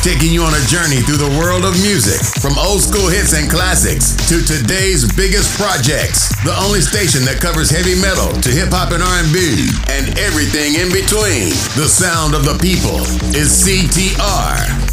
taking you on a journey through the world of music, from old school hits and classics to today's biggest projects. The only station that covers heavy metal to hip hop and R&B and everything in between. The sound of the people is CTR.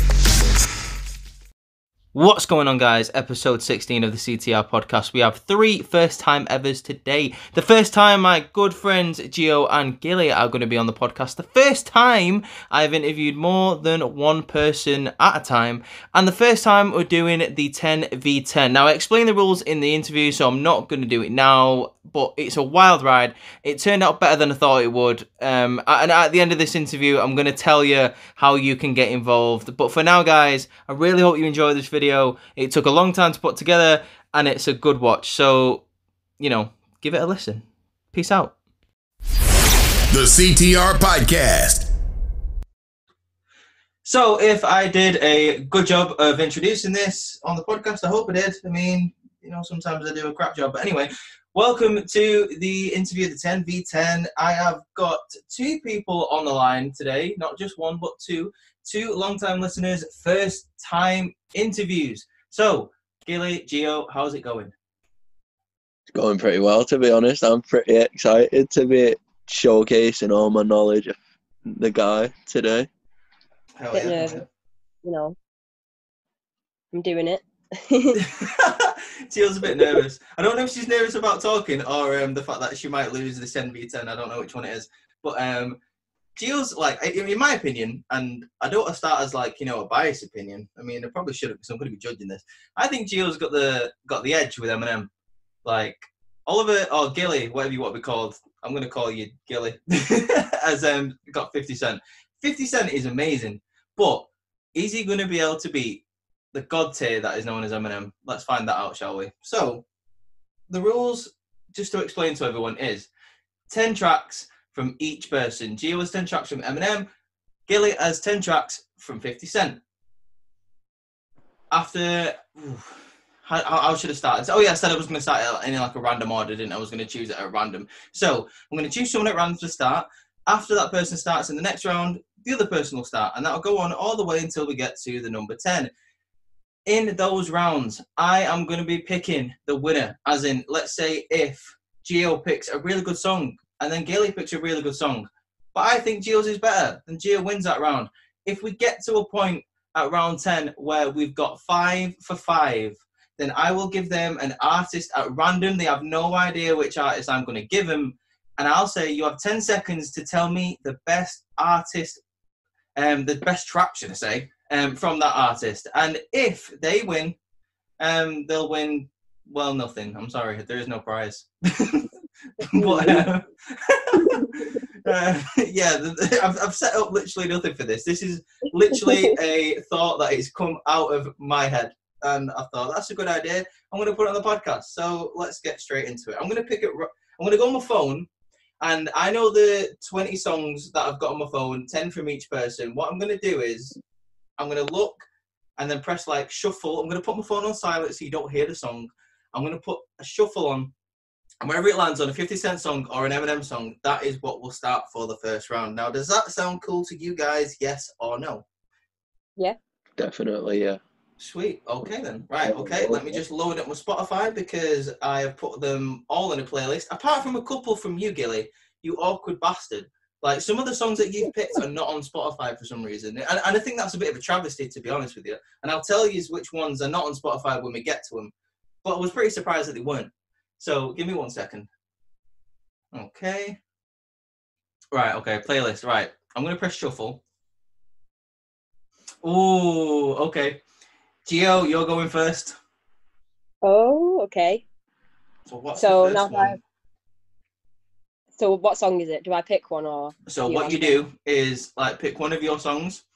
What's going on, guys? Episode 16 of the CTR podcast. We have 3 first-time evers today. The first time my good friends Gio and Gilly are going to be on the podcast. The first time I've interviewed more than one person at a time. And the first time we're doing the 10v10. Now, I explained the rules in the interview, so I'm not going to do it now. But it's a wild ride. It turned out better than I thought it would. And at the end of this interview, I'm going to tell you how you can get involved. But for now, guys, I really hope you enjoy this video. It took a long time to put together, and it's a good watch. So, you know, give it a listen. Peace out. The CTR podcast. So, if I did a good job of introducing this on the podcast, I hope I did. I mean, you know, sometimes I do a crap job. But anyway, welcome to the interview, the 10v10. I have got 2 people on the line today, not just one, but 2 long-time listeners, first-time interviews. So, Gilly, Gio, how's it going? It's going pretty well, to be honest. I'm pretty excited to be showcasing all my knowledge of the guy today. Hell Bit yeah. nervous, you know. I'm doing it. Gio's a bit nervous. I don't know if she's nervous about talking or the fact that she might lose the 10v10. I don't know which one it is. But Gio's, like, in my opinion, and I don't want to start as, like, you know, a biased opinion. I mean, I probably shouldn't because I'm going to be judging this. I think Gio's got the edge with Eminem. Like, Oliver or Gilly, whatever you want to be called, I'm going to call you Gilly, has got 50 Cent. 50 Cent is amazing, but is he going to be able to beat the god tier that is known as Eminem? Let's find that out, shall we? So, the rules, just to explain to everyone, is 10 tracks from each person. Gio has 10 tracks from Eminem. Gilly has 10 tracks from 50 Cent. After... How should I start? Oh yeah, I said I was going to start in like a random order, didn't I? I was going to choose it at random. So, I'm going to choose someone at random to start. After that person starts in the next round, the other person will start. And that'll go on all the way until we get to the number 10. In those rounds, I am going to be picking the winner. As in, let's say if Gio picks a really good song and then Gilly picks a really good song, but I think Gio's is better, then Gio wins that round. If we get to a point at round 10 where we've got 5 for 5, then I will give them an artist at random. They have no idea which artist I'm going to give them. And I'll say you have 10 seconds to tell me the best artist, the best track, should I say, from that artist. And if they win, they'll win, well, nothing. I'm sorry, there is no prize. But, yeah, I've set up literally nothing for this. This is literally a thought that has come out of my head. And I thought, that's a good idea. I'm going to put it on the podcast. So let's get straight into it. I'm going to go on my phone. And I know the 20 songs that I've got on my phone, 10 from each person. What I'm going to do is I'm going to look and then press like shuffle. I'm going to put my phone on silent so you don't hear the song. I'm going to put a shuffle on. And wherever it lands on a 50 Cent song or an Eminem song, that is what will start for the first round. Now, does that sound cool to you guys? Yes or no? Yeah. Definitely, yeah. Sweet. Okay, then. Right, okay. Let me just load up my Spotify because I have put them all in a playlist. Apart from a couple from you, Gilly, you awkward bastard. Like, some of the songs that you've picked are not on Spotify for some reason. And I think that's a bit of a travesty, to be honest with you. And I'll tell you which ones are not on Spotify when we get to them. But I was pretty surprised that they weren't. So, give me 1 second. Okay. Right, okay. Playlist. Right. I'm going to press shuffle. Ooh, okay. Gio, you're going first. Oh, okay. So what's So the first now one? So what song is it? Do I pick one or? So what you do is like pick one of your songs.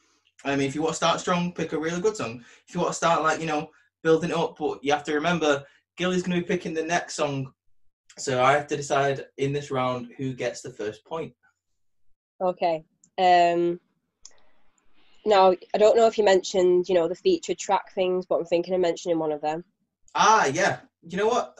I mean, if you want to start strong, pick a really good song. If you want to start like, you know, building up, but you have to remember Gilly's going to be picking the next song. So I have to decide in this round who gets the first point. Okay. Now, I don't know if you mentioned, you know, the featured track things, but I'm thinking of mentioning one of them. Ah, yeah. You know what?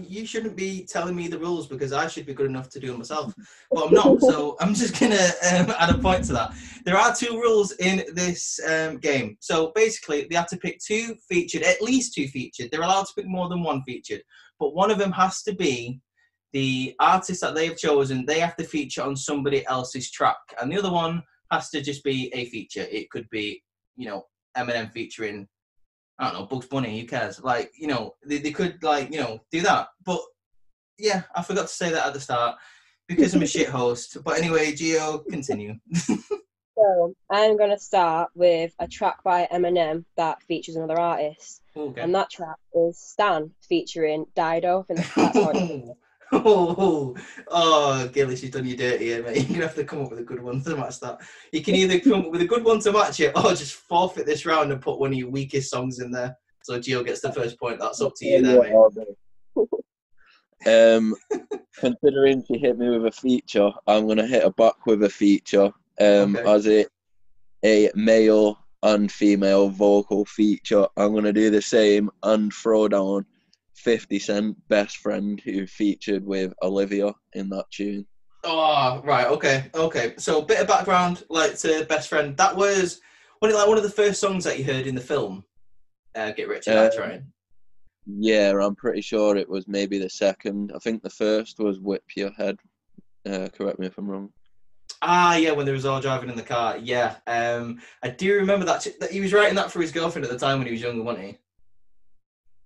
You shouldn't be telling me the rules because I should be good enough to do it myself. But I'm not, so I'm just going to add a point to that. There are 2 rules in this game. So basically, they have to pick 2 featured, at least 2 featured. They're allowed to pick more than 1 featured. But one of them has to be the artist that they've chosen. They have to feature on somebody else's track. And the other one has to just be a feature. It could be, you know, Eminem featuring, I don't know, Bugs Bunny, who cares? Like, you know, they could, like, you know, do that. But, yeah, I forgot to say that at the start because I'm a shit host. But anyway, Gio, continue. So, I'm going to start with a track by Eminem that features another artist. Okay. And that track is Stan, featuring Dido. And that's how it Oh, Gilly, she's done you dirty here, mate. You're going to have to come up with a good one to match that. You can either come up with a good one to match it or just forfeit this round and put one of your weakest songs in there. So Gio gets the first point. That's up to you there, mate. Considering she hit me with a feature, I'm going to hit her back with a feature. Okay. As a male and female vocal feature, I'm going to do the same and throw down 50 Cent, Best Friend, who featured with Olivia in that tune. Oh, right, okay. So, bit of background, like, to Best Friend. That was one of the first songs that you heard in the film, Get Rich or Die Trying. Yeah, I'm pretty sure it was maybe the second. I think the first was Whip Your Head. Correct me if I'm wrong. Ah, yeah, when they was all driving in the car. Yeah, I do remember that he was writing that for his girlfriend at the time when he was younger, wasn't he?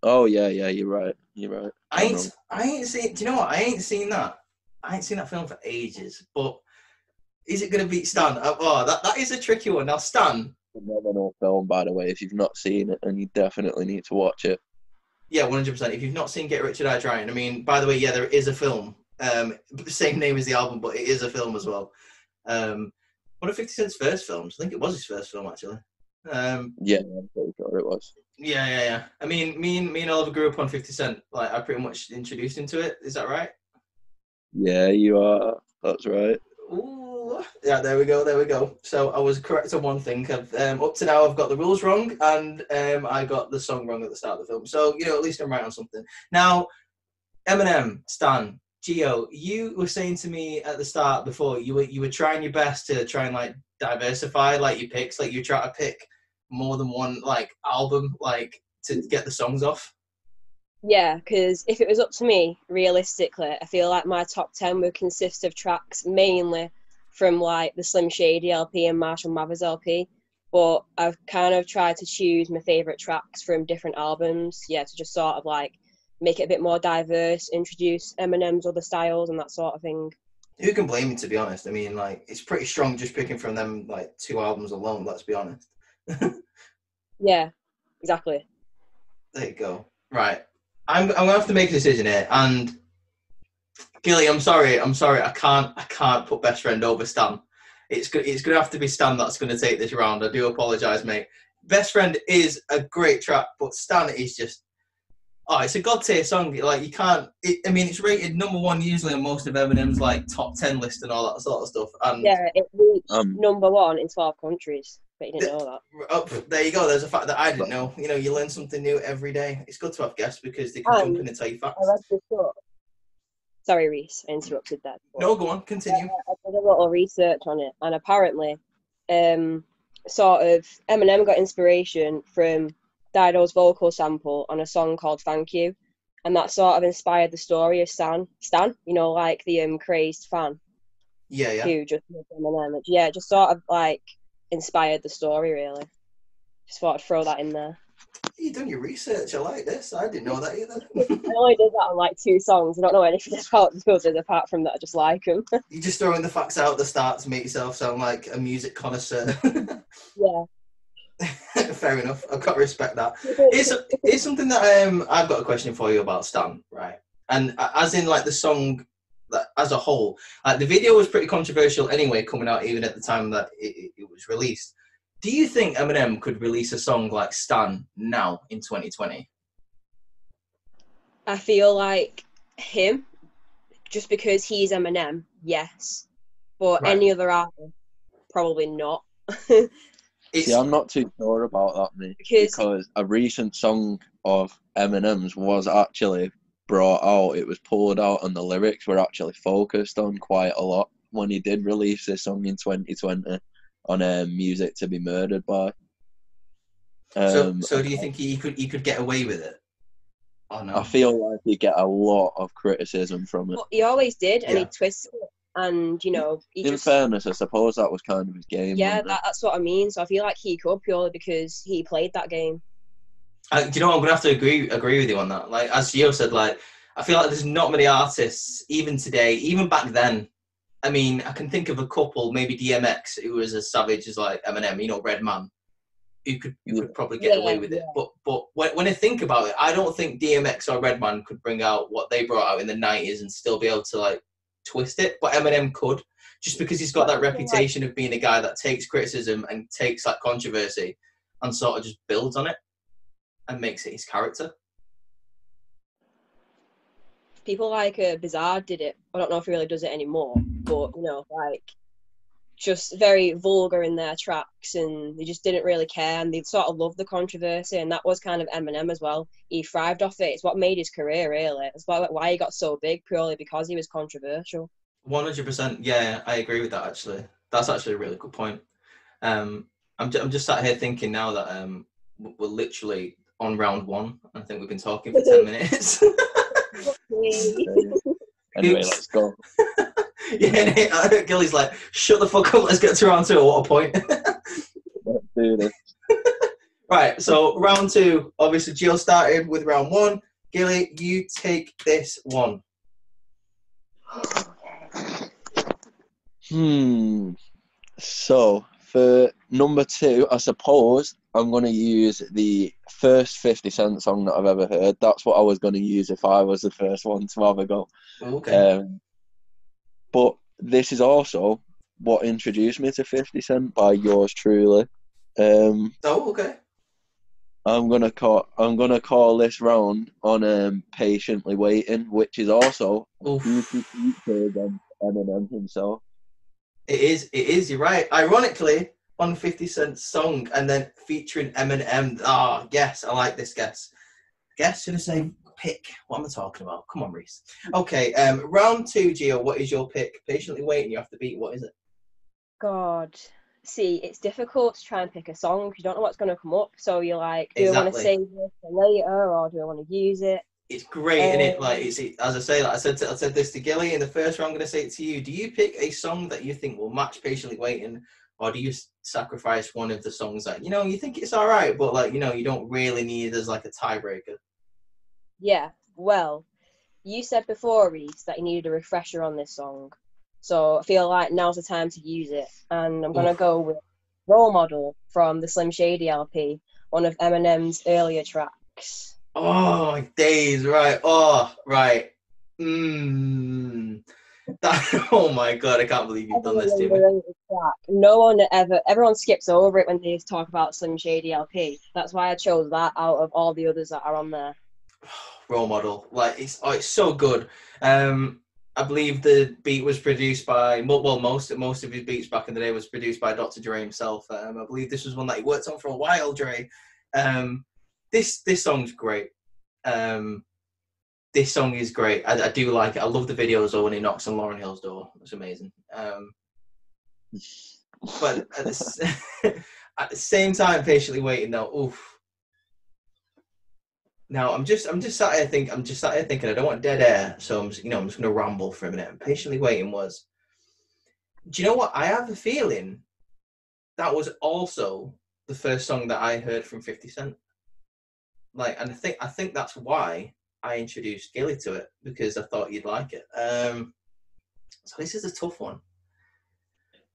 Oh yeah, you're right. I ain't seen. Do you know what? I ain't seen that. I ain't seen that film for ages. But is it gonna beat Stan? That is a tricky one. Now, Stan. Phenomenal film, by the way. If you've not seen it, and you definitely need to watch it. Yeah, 100%. If you've not seen Get Rich or Die Trying, I mean, by the way, yeah, there is a film. The same name as the album, but it is a film as well. One of 50 Cent's first films. I think it was his first film, actually. Yeah, I'm pretty sure it was. Yeah. I mean, me and Oliver grew up on 50 Cent. Like, I pretty much introduced him to it. Is that right? Yeah, you are. That's right. Ooh. Yeah, there we go. So I was correct on one thing. Up to now, I've got the rules wrong, and I got the song wrong at the start of the film. So, you know, at least I'm right on something. Now, Eminem, Stan, Gio, you were saying to me at the start before, you were trying your best to try and, like, diversify, like, your picks. Like, you try to pick more than one, like, album, like, to get the songs off. Yeah, because if it was up to me, realistically, I feel like my top 10 would consist of tracks mainly from, like, the Slim Shady LP and Marshall Mathers LP. But I've kind of tried to choose my favourite tracks from different albums, to just sort of, like, make it a bit more diverse, introduce Eminem's other styles and that sort of thing. Who can blame you, to be honest? I mean, like, it's pretty strong just picking from them, like, 2 albums alone, let's be honest. Yeah, exactly. There you go. Right. I'm gonna have to make a decision here, and Gilly, I'm sorry, I can't put Best Friend over Stan. It's gonna have to be Stan that's gonna take this round. I do apologise, mate. Best Friend is a great track, but Stan is just, it's a god tier song. Like, you can't. It's rated number 1 usually on most of Eminem's, like, top 10 list and all that sort of stuff. And yeah, it reached number 1 in 12 countries. But you didn't know that. There you go. There's a fact that I didn't know. You know, you learn something new every day. It's good to have guests because they can jump in and tell you facts. I read this book. Sorry, Reese, I interrupted that. No, go on, continue. I did a little research on it, and apparently, sort of, Eminem got inspiration from Dido's vocal sample on a song called Thank You, and that sort of inspired the story of Stan, you know, like the crazed fan. Yeah. Who just Eminem. Yeah, just sort of, like, inspired the story, really. Just thought I'd throw that in there. You've done your research. I like this. I didn't know that either. I only did that on, like, 2 songs. I don't know anything about the others apart from that I just like them. You're just throwing the facts out at the start to make yourself sound like a music connoisseur. Yeah. Fair enough. I've got to respect that. It's something that I've got a question for you about Stan, right? And as in, like, the song as a whole, the video was pretty controversial anyway, coming out even at the time that it was released. Do you think Eminem could release a song like Stan now in 2020? I feel like him, just because he's Eminem, yes. But any other artist, probably not. See, I'm not too sure about that, mate, because a recent song of Eminem's was actually brought out. It was pulled out, and the lyrics were actually focused on quite a lot when he did release this song in 2020 on Music to Be Murdered By. So do you think he could get away with it? Oh no. I feel like he get a lot of criticism from it. But he always did, and he twisted it. And, you know, in fairness, I suppose that was kind of his game. Yeah, that's what I mean. So I feel like he could, purely because he played that game. Do you know what? I'm gonna have to agree with you on that. Like, as Gio said, like, I feel like there's not many artists, even today, even back then. I mean, I can think of a couple, maybe DMX, who was as savage as like Eminem, you know, Redman, who could probably get away with it. But when I think about it, I don't think DMX or Redman could bring out what they brought out in the 90s and still be able to like twist it. But Eminem could, just because he's got that reputation of being a guy that takes criticism and takes that controversy and sort of just builds on it and makes it his character. People like Bizarre did it. I don't know if he really does it anymore, but, you know, like, just very vulgar in their tracks, and they just didn't really care, and they sort of loved the controversy, and that was kind of Eminem as well. He thrived off it. It's what made his career, really. It's why he got so big, purely because he was controversial. 100%. Yeah, I agree with that, actually. That's actually a really good point. I'm just sat here thinking now that we're literally on round one. I think we've been talking for 10 minutes. Anyway, let's go. Yeah, Gilly's like, shut the fuck up, let's get to round two. What a point. Let's do this. Right, so round two, obviously Jill started with round one. Gilly, you take this one. So, for number two, I suppose I'm going to use the first 50 Cent song that I've ever heard. That's what I was going to use if I was the first one to have a go. Okay. But this is also what introduced me to 50 Cent by yours truly. Okay. I'm gonna call this round on Patiently Waiting, which is also against Eminem himself. It is, you're right. Ironically, on 50 Cent's song and then featuring Eminem. Ah, yes, I like this guess. Guess, should I say pick? What am I talking about? Come on, Reese. Okay, round two, Gio, what is your pick? Patiently Waiting, you have to beat. What is it? God. See, it's difficult to try and pick a song because you don't know what's going to come up. So you're like, do I want to save this for later, or do I want to use it? It's great, isn't it? Like, it's, as I say, like I said this to Gilly in the first round. I'm going to say it to you. Do you pick a song that you think will match Patiently Waiting, or do you sacrifice one of the songs that, you know, you think it's all right, but, like, you know, you don't really need it as like a tiebreaker? Yeah, well, you said before, Reese, that you needed a refresher on this song. So I feel like now's the time to use it. And I'm going to go with Role Model from the Slim Shady LP, one of Eminem's earlier tracks. Oh, my days, right. Oh, right. Oh, my God, I can't believe you've done this to me. No one everyone skips over it when they talk about Slim Shady LP. That's why I chose that out of all the others that are on there. Role Model. Like, it's so good. I believe the beat was produced by, most of his beats back in the day was produced by Dr. Dre himself. I believe this was one that he worked on for a while, Dre. This song's great. This song is great. I do like it. I love the videos though when he knocks on Lauryn Hill's door. It's amazing. But at the same time, Patiently Waiting though, oof. Now I'm just sat here thinking. I don't want dead air, so I'm just going to ramble for a minute. And Patiently Waiting was. Do you know what? I have a feeling that was also the first song that I heard from 50 Cent. Like, and I think that's why I introduced Gilly to it, because I thought you'd like it. So this is a tough one.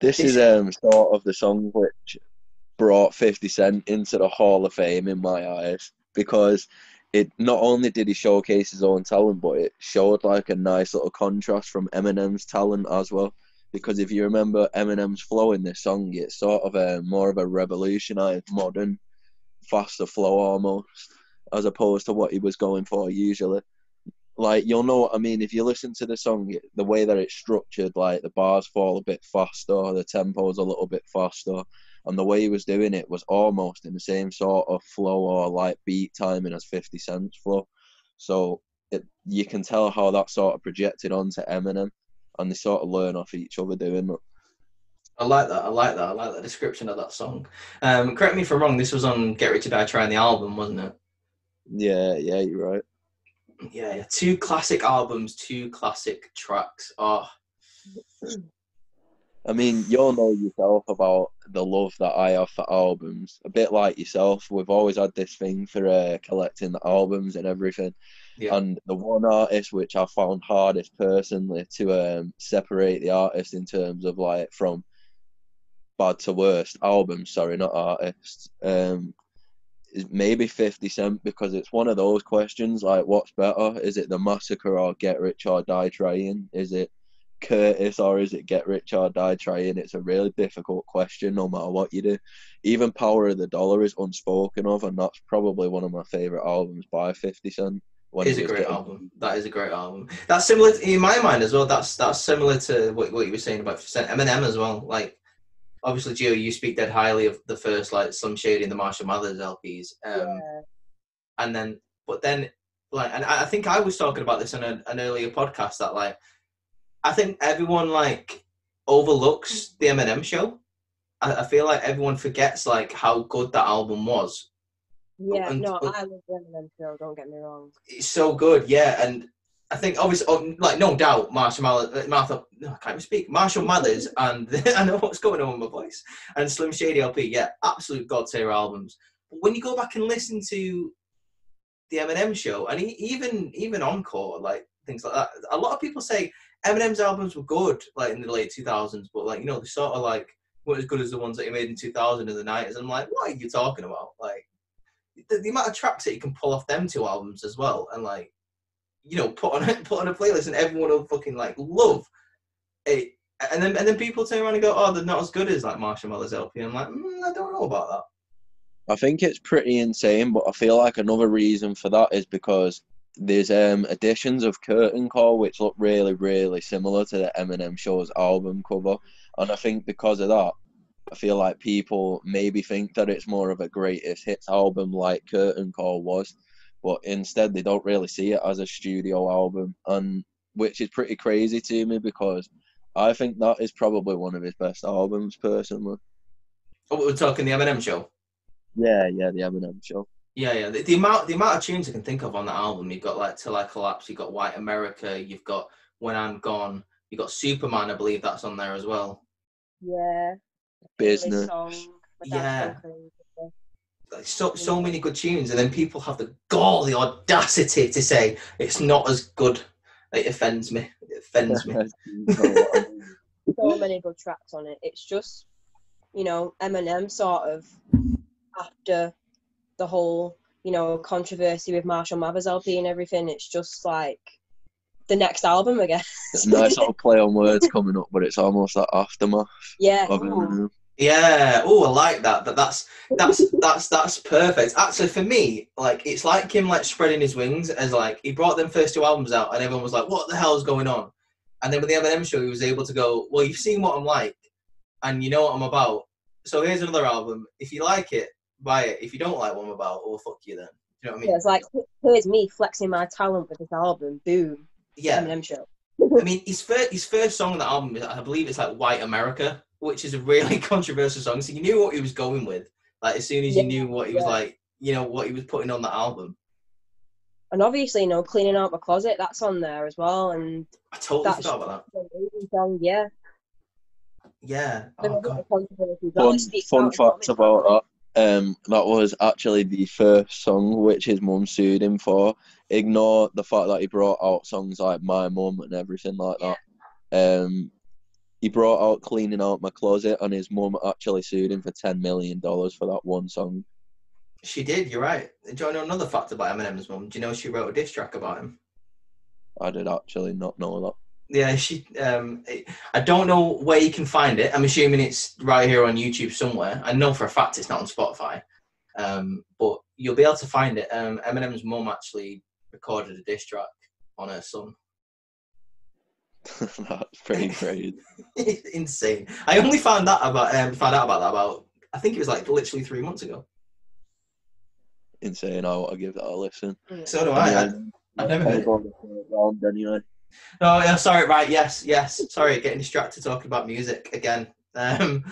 This is sort of the song which brought 50 Cent into the Hall of Fame in my eyes, because it not only did he showcase his own talent, but it showed like a nice little contrast from Eminem's talent as well. Because if you remember Eminem's flow in this song, it's sort of a more of a revolutionized, modern, faster flow almost, as opposed to what he was going for usually. Like, you'll know what I mean if you listen to the song, the way that it's structured, like the bars fall a bit faster, the tempo's a little bit faster, and the way he was doing it was almost in the same sort of flow or like beat timing as 50 Cent's flow. So you can tell how that sort of projected onto Eminem, and they sort of learn off each other doing that. I like that description of that song. Correct me if I'm wrong, this was on Get Rich or Die Trying, the album, wasn't it? Yeah, you're right. Yeah. 2 classic albums, 2 classic tracks. Oh. I mean, you'll know yourself about the love that I have for albums. A bit like yourself, we've always had this thing for collecting the albums and everything. Yeah. And the one artist which I found hardest personally to separate the artist in terms of like from bad to worst albums, sorry, not artists, is maybe 50 Cent, because it's one of those questions like, what's better? Is it The Massacre or Get Rich or Die Trying? Is it Curtis or is it Get Rich or Die Trying? It's a really difficult question no matter what you do. Even Power of the Dollar is unspoken of, and that's probably one of my favourite albums by 50 Cent. It is a great album. That is a great album. That's similar in my mind as well. That's similar to what you were saying about 50 Cent. Eminem as well. Like, obviously, Gio, you speak dead highly of the first like Slim Shady and the Marshall Mathers LPs. And then, like, and I think I was talking about this in an earlier podcast that like, I think everyone like overlooks the Eminem show. I feel like everyone forgets like how good that album was. Yeah, I love the Eminem show, don't get me wrong. It's so good, yeah, and I think obviously, like, no doubt, Marshall Mathers, and I know what's going on with my voice, and Slim Shady LP, yeah, absolute god tier albums. But when you go back and listen to the Eminem show, and even Encore, like things like that, a lot of people say Eminem's albums were good, like in the late 2000s, but like, you know, they sort of like weren't as good as the ones that he made in 2000 and the 90s. And I'm like, what are you talking about? Like, the amount of tracks that you can pull off them 2 albums as well, and like, you know, put on a playlist, and everyone will fucking like love it. And then people turn around and go, oh, they're not as good as like Marshall Mathers LP. I'm like, I don't know about that. I think it's pretty insane, but I feel like another reason for that is because there's editions of Curtain Call which look really, really similar to the Eminem show's album cover, and I think because of that, I feel like people maybe think that it's more of a greatest hits album like Curtain Call was, but instead they don't really see it as a studio album, and which is pretty crazy to me because I think that is probably one of his best albums personally. Oh, we're talking the Eminem show. Yeah, the Eminem show. Yeah. The amount of tunes I can think of on that album, you've got like Till I Collapse, you've got White America, you've got When I'm Gone, you've got Superman, I believe that's on there as well. Yeah. Business. Yeah. Like so many good tunes, and then people have the gall, the audacity to say it's not as good. It offends me. So many good tracks on it. It's just, you know, Eminem sort of after the whole, you know, controversy with Marshall Mathers LP and everything, it's just like the next album, I guess. It's a nice little play on words coming up, but it's almost that aftermath. Yeah. Yeah. Oh, I like that. That's perfect. Actually, for me, like, it's like him like spreading his wings, as like he brought them first 2 albums out, and everyone was like, "What the hell is going on?" And then with the Eminem show, he was able to go, "Well, you've seen what I'm like, and you know what I'm about. So here's another album. If you like it, buy it. If you don't like what I'm about, well, fuck you then." You know what I mean? Yeah, it's like, here's me flexing my talent with this album. Boom. Yeah. Eminem show. I mean, his first song on the album, I believe it's like White America, which is a really controversial song. So you knew what he was going with, like, as soon as you knew what he was like, you know, what he was putting on the album. And obviously, you know, Cleaning Out My Closet, that's on there as well. And I totally forgot about that. Song, yeah. Yeah. Oh, God. Fun fact about that. That was actually the first song which his mum sued him for. Ignore the fact that he brought out songs like My Mum and everything like that. He brought out Cleaning Out My Closet, and his mum actually sued him for $10 million for that one song. She did, you're right. Do you know another fact about Eminem's mum? Do you know she wrote a diss track about him? I did actually not know that. Yeah, she. I don't know where you can find it. I'm assuming it's right here on YouTube somewhere. I know for a fact it's not on Spotify. But you'll be able to find it. Eminem's mum actually recorded a diss track on her son. That's pretty crazy. It's insane. I only found out about that about I think it was like literally 3 months ago. Insane. I'll give that a listen. So do I. Anyway, I've never heard it. Round anyway. Oh, yeah, sorry, right, yes. Sorry, getting distracted talking about music again. Right,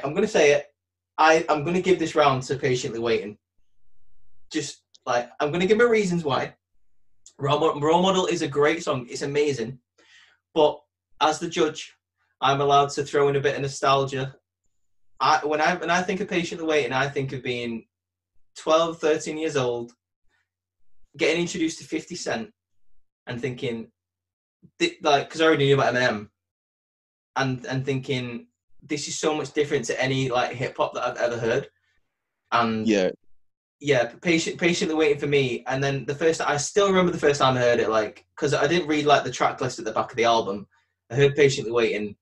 I'm going to say it. I'm going to give this round to Patiently Waiting. Just, like, I'm going to give my reasons why. Role Model is a great song. It's amazing. But as the judge, I'm allowed to throw in a bit of nostalgia. When I think of Patiently Waiting, I think of being 12, 13 years old, getting introduced to 50 Cent and thinking, like, because I already knew about Eminem, and thinking, this is so much different to any, like, hip-hop that I've ever heard. And patiently waiting for me. And then I still remember the first time I heard it, like, because I didn't read, like, the track list at the back of the album. I heard Patiently Waiting,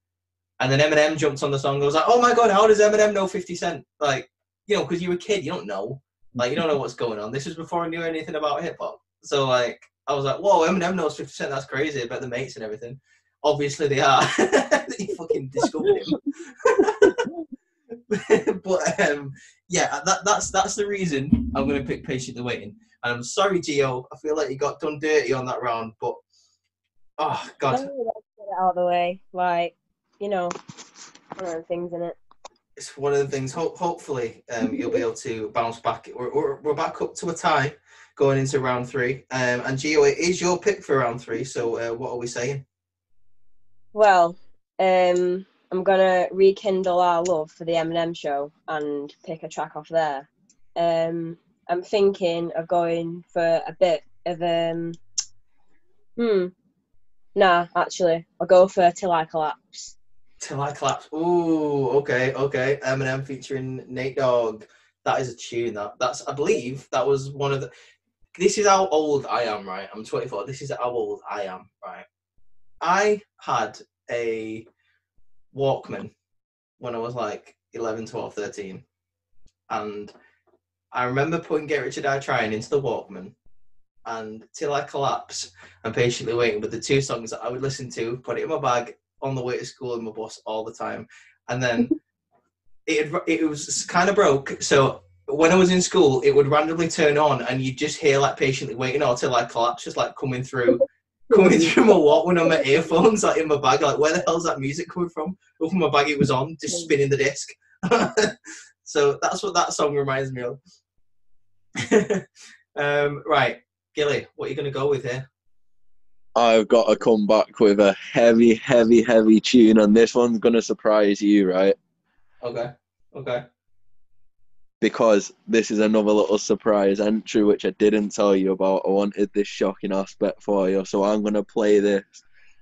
and then Eminem jumped on the song. I was like, oh my God, how does Eminem know 50 Cent? Like, you know, because you're a kid, you don't know. Like, you don't know what's going on. This was before I knew anything about hip-hop. So, like, I was like, whoa, Eminem knows 50 Cent, that's crazy. I bet the mates and everything. Obviously they are. You fucking discovered him. But, yeah, that's the reason I'm going to pick Patiently Waiting. And I'm sorry, Gio, I feel like you got done dirty on that round, but, oh, God. No, let's get it out of the way. Like, you know, one of the things in it. It's one of the things. Hopefully, you'll be able to bounce back. We're back up to a tie going into round 3. And Gio, it is your pick for round 3. So what are we saying? Well, I'm gonna rekindle our love for the Eminem show and pick a track off there. I'm thinking of going for a bit of Nah, actually, I'll go for Till I Collapse. Till I Collapse. Ooh, okay. Eminem featuring Nate Dogg. That is a tune. That's I believe that was one of the. This is how old I am, right? I'm 24. This is how old I am, right? I had a Walkman when I was like 11, 12, 13. And I remember putting Get Rich or Die Trying into the Walkman and Till I Collapse and Patiently Waiting were the two songs that I would listen to, put it in my bag on the way to school in my bus all the time. And then it was kind of broke. So when I was in school, it would randomly turn on and you'd just hear like Patiently Waiting or Till I Collapse just like coming through my Walkman on my earphones, like in my bag. Like, where the hell's that music coming from? Open my bag, it was on, just spinning the disc. So that's what that song reminds me of. Right, Gilly, what are you going to go with here? I've got to come back with a heavy tune, and this one's going to surprise you, right? Okay. Because this is another little surprise entry which I didn't tell you about. I wanted this shocking aspect for you, so I'm going to play this.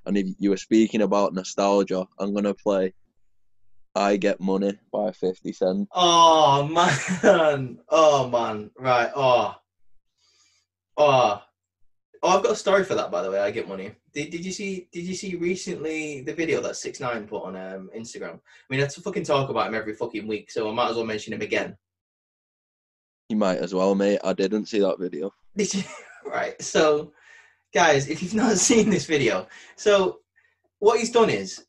And if you were speaking about nostalgia, I'm going to play I Get Money by 50 Cent. Oh, man. Right. I've got a story for that, by the way. I Get Money. Did you see recently the video that 6ix9ine put on Instagram? I mean, I have to fucking talk about him every fucking week, so I might as well mention him again. You might as well, mate. I didn't see that video. Did you? Right. So, guys, if you've not seen this video, so what he's done is,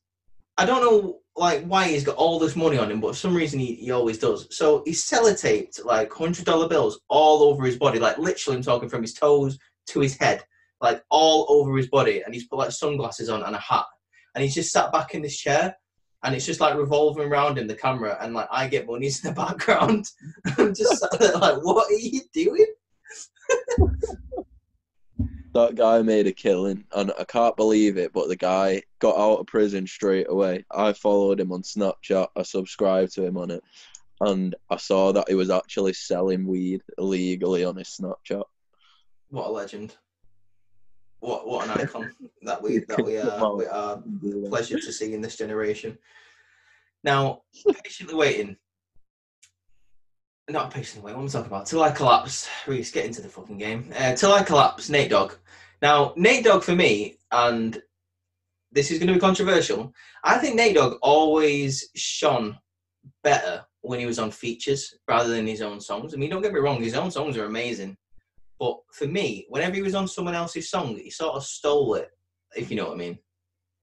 I don't know like why he's got all this money on him, but for some reason he always does. So he's sellotaped like $100 bills all over his body, like literally I'm talking from his toes to his head, like all over his body. And he's put like sunglasses on and a hat. And he's just sat back in this chair and it's just like revolving around him, the camera, and like I Get Money's in the background. I'm just sat there like, what are you doing? That guy made a killing, and I can't believe it, but the guy got out of prison straight away. I followed him on Snapchat, I subscribed to him on it, and I saw that he was actually selling weed illegally on his Snapchat. What a legend. What an icon that we are pleasure to see in this generation. Now, Patiently Waiting. Not Patiently Waiting, what am I talking about? Till I Collapse. Reese, get into the fucking game. Till I Collapse, Nate Dogg. Now, Nate Dogg for me, and this is going to be controversial, I think Nate Dogg always shone better when he was on features rather than his own songs. I mean, don't get me wrong, his own songs are amazing. But for me, whenever he was on someone else's song, he sort of stole it, if you know what I mean.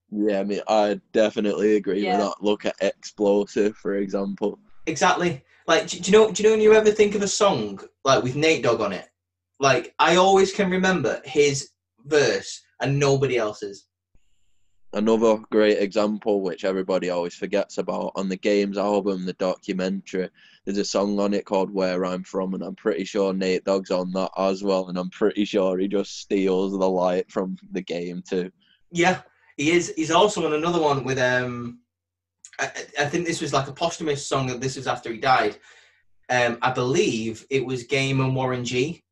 Yeah, I mean, I definitely agree with that. Look at Explosive, for example. Exactly. Like, do you know when you ever think of a song like with Nate Dogg on it? Like, I always can remember his verse and nobody else's. Another great example, which everybody always forgets about, on the Games album, the documentary, there's a song on it called Where I'm From, and I'm pretty sure Nate Dogg's on that as well, and I'm pretty sure he just steals the light from the game too. Yeah, he is. He's also on another one with I think this was like a posthumous song. That this was after he died. I believe it was Game and Warren G,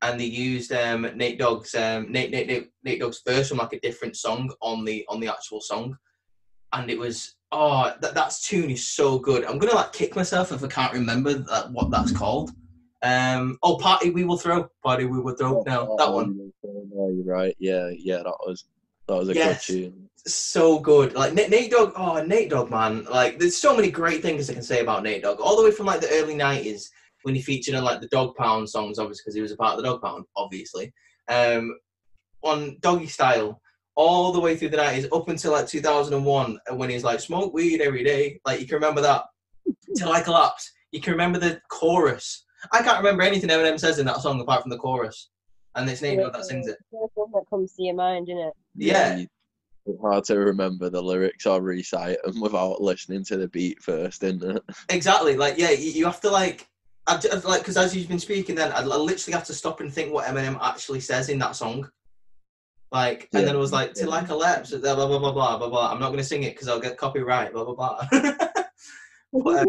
and they used Nate Dogg's Nate Dogg's verse from like a different song on the actual song, and it was that tune is so good. I'm gonna like kick myself if I can't remember what that's called. Party We Will Throw. No, that one. Oh, you're right. Yeah, that was a good tune. So good. Like Nate Dogg, man. Like, there's so many great things I can say about Nate Dogg. All the way from like the early '90s when he featured on like the Dog Pound songs, obviously because he was a part of the Dog Pound, obviously. On Doggy Style, all the way through the '90s up until like 2001 when he's like smoke weed every day. Like, you can remember that. Till I Collapse. You can remember the chorus. I can't remember anything Eminem says in that song apart from the chorus, and it's Nate Dogg that sings it. That's one that comes to your mind, isn't it? Yeah. It's hard to remember the lyrics or recite them without listening to the beat first, isn't it? Exactly. Like, yeah, you have to like, because as you've been speaking, then I literally have to stop and think what Eminem actually says in that song. Like, and then it was like, till I collapse, blah blah blah blah blah blah blah. I'm not going to sing it because I'll get copyright, blah blah blah.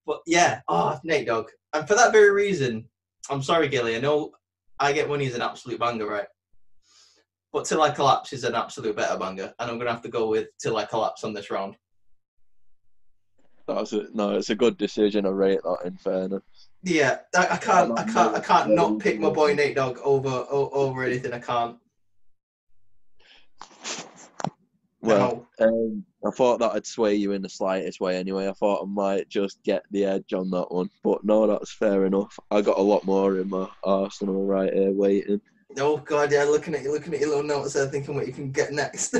But yeah, Nate Dogg, and for that very reason, I'm sorry, Gilly. I know I Get Money is an absolute banger, right? But Till I Collapse is an absolute better banger, and I'm gonna have to go with Till I Collapse on this round. It's a good decision. I rate that, in fairness. Yeah, I can't not pick my boy Nate Dogg over anything. I can't. Well, I thought that I'd sway you in the slightest way anyway. I thought I might just get the edge on that one, but no, that's fair enough. I got a lot more in my arsenal right here waiting. Oh God, yeah, looking at your little notes there, thinking what you can get next.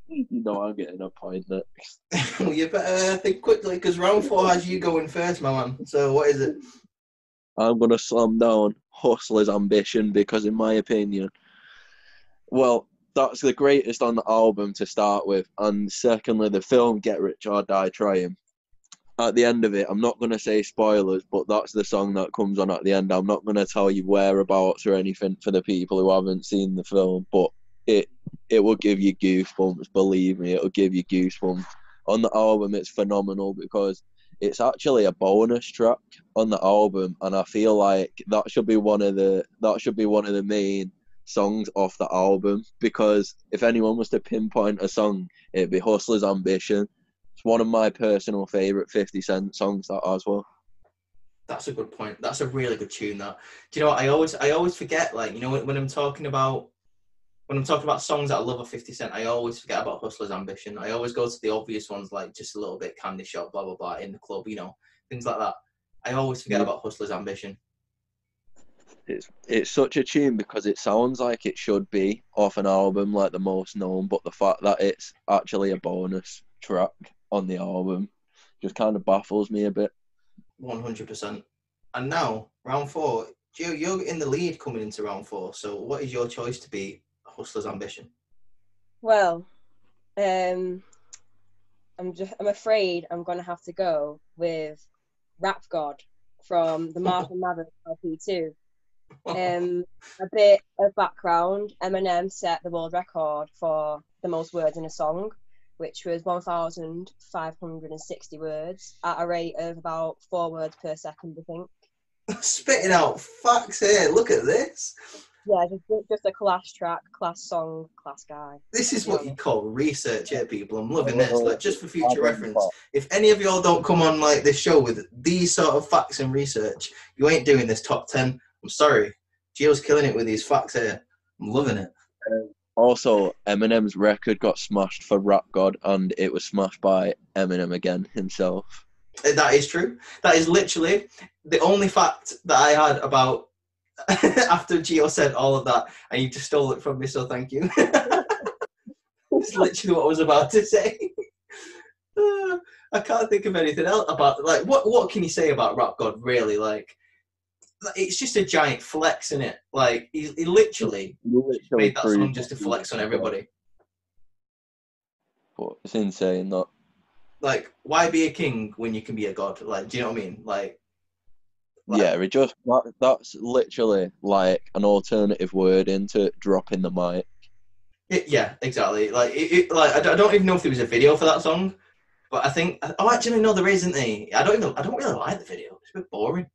You know I'm getting a point next. Well, you better think quickly, because round 4 has you going first, my man. So what is it? I'm going to slam down Hustler's Ambition because, in my opinion, well, that's the greatest on the album to start with. And secondly, the film Get Rich or Die Trying. At the end of it, I'm not going to say spoilers, but that's the song that comes on at the end. I'm not going to tell you whereabouts or anything for the people who haven't seen the film, but it will give you goosebumps. Believe me, it will give you goosebumps. On the album, it's phenomenal because it's actually a bonus track on the album, and I feel like that should be one of the main songs off the album, because if anyone was to pinpoint a song, it'd be Hustler's Ambition. It's one of my personal favourite 50 Cent songs, that as well. That's a good point. That's a really good tune, that. Do you know what? I always forget, like, you know, when I'm talking about songs that I love of 50 Cent, I always forget about Hustler's Ambition. I always go to the obvious ones, like Just a Little Bit, Candy Shop, blah, blah, blah, In the Club, you know, things like that. I always forget about Hustler's Ambition. It's such a tune because it sounds like it should be off an album like the most known, but the fact that it's actually a bonus track on the album just kind of baffles me a bit. 100%. And now, round 4, Gio, you're in the lead coming into round 4. So what is your choice to be Hustler's Ambition? Well, I'm afraid I'm gonna have to go with Rap God from the Marshall Mathers LP2. A bit of background: Eminem set the world record for the most words in a song, which was 1,560 words at a rate of about 4 words per second, I think. Spitting out facts here. Look at this. Yeah, just a class track, class song, class guy. This is what you call research here, people. I'm loving this. Like, just for future reference, if any of y'all don't come on like this show with these sort of facts and research, you ain't doing this top 10. I'm sorry. Gio's killing it with these facts here. I'm loving it. Also, Eminem's record got smashed for Rap God, and it was smashed by Eminem again himself. That is true. That is literally the only fact that I had about after Gio said all of that, and you just stole it from me, so thank you. It's literally what I was about to say. I can't think of anything else about like what can you say about Rap God really? Like it's just a giant flex, isn't it? Like he literally made that song just to flex on everybody. But it's insane that. Like, why be a king when you can be a god? Like, do you know what I mean? Like Yeah, it just that's literally like an alternative word into dropping the mic. yeah, exactly. Like, like I don't even know if there was a video for that song, but I think. Oh, actually, no, there isn't. I don't really like the video. It's a bit boring.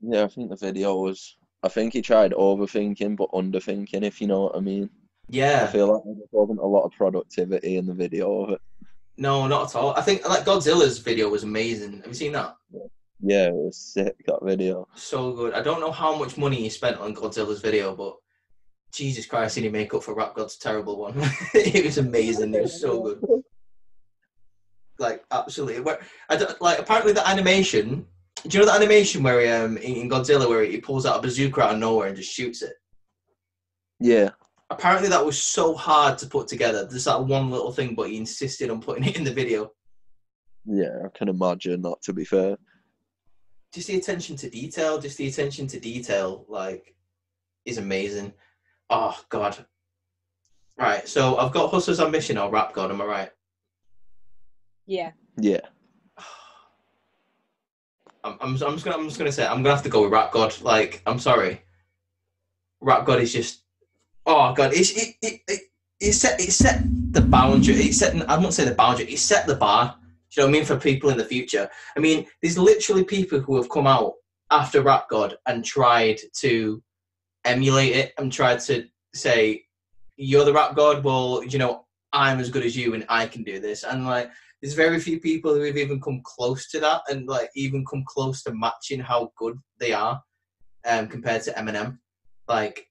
Yeah, I think the video was. I think he tried overthinking but underthinking, if you know what I mean. Yeah. I feel like there wasn't a lot of productivity in the video of it. No, not at all. I think like Godzilla's video was amazing. Have you seen that? Yeah, it was sick, that video. So good. I don't know how much money he spent on Godzilla's video, but Jesus Christ, did he make up for Rap God's terrible one? It was amazing. It was so good. Like absolutely. Like apparently the animation. Do you know that animation where he, in Godzilla where he pulls out a bazooka out of nowhere and just shoots it? Yeah. Apparently that was so hard to put together. There's that one little thing, but he insisted on putting it in the video. Yeah, I can imagine that, to be fair. Just the attention to detail, like, is amazing. Oh, God. Right, so I've got Hustler's Ambition or Rap God, am I right? Yeah. Yeah. I'm just gonna say I'm gonna have to go with Rap God. Like, I'm sorry. Rap God is just, oh God, it set the boundary. I won't say the boundary. It set the bar. Do you know what I mean, for people in the future? I mean, there's literally people who have come out after Rap God and tried to emulate it and tried to say, "You're the Rap God. Well, you know, I'm as good as you, and I can do this." And like, there's very few people who have even come close to that, and like even come close to matching how good they are, compared to Eminem. Like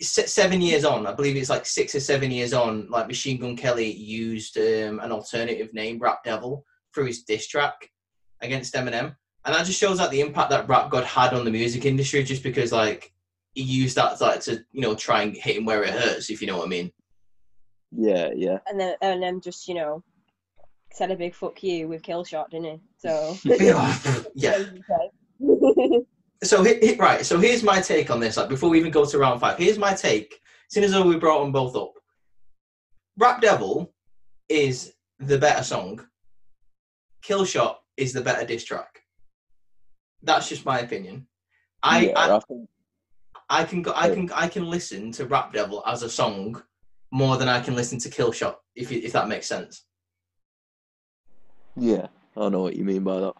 7 years on, I believe it's like 6 or 7 years on, like Machine Gun Kelly used an alternative name, Rap Devil, for his diss track against Eminem, and that just shows like the impact that Rap God had on the music industry, just because like he used that like to try and hit him where it hurts, if you know what I mean. Yeah, yeah. And then Eminem just said a big fuck you with Killshot, didn't he? So yeah. So right. So here's my take on this. Like before we even go to round 5, here's my take. Seeing as though we brought them both up, Rap Devil is the better song. Killshot is the better diss track. That's just my opinion. I can listen to Rap Devil as a song more than I can listen to Killshot, if that makes sense. Yeah, I know what you mean by that.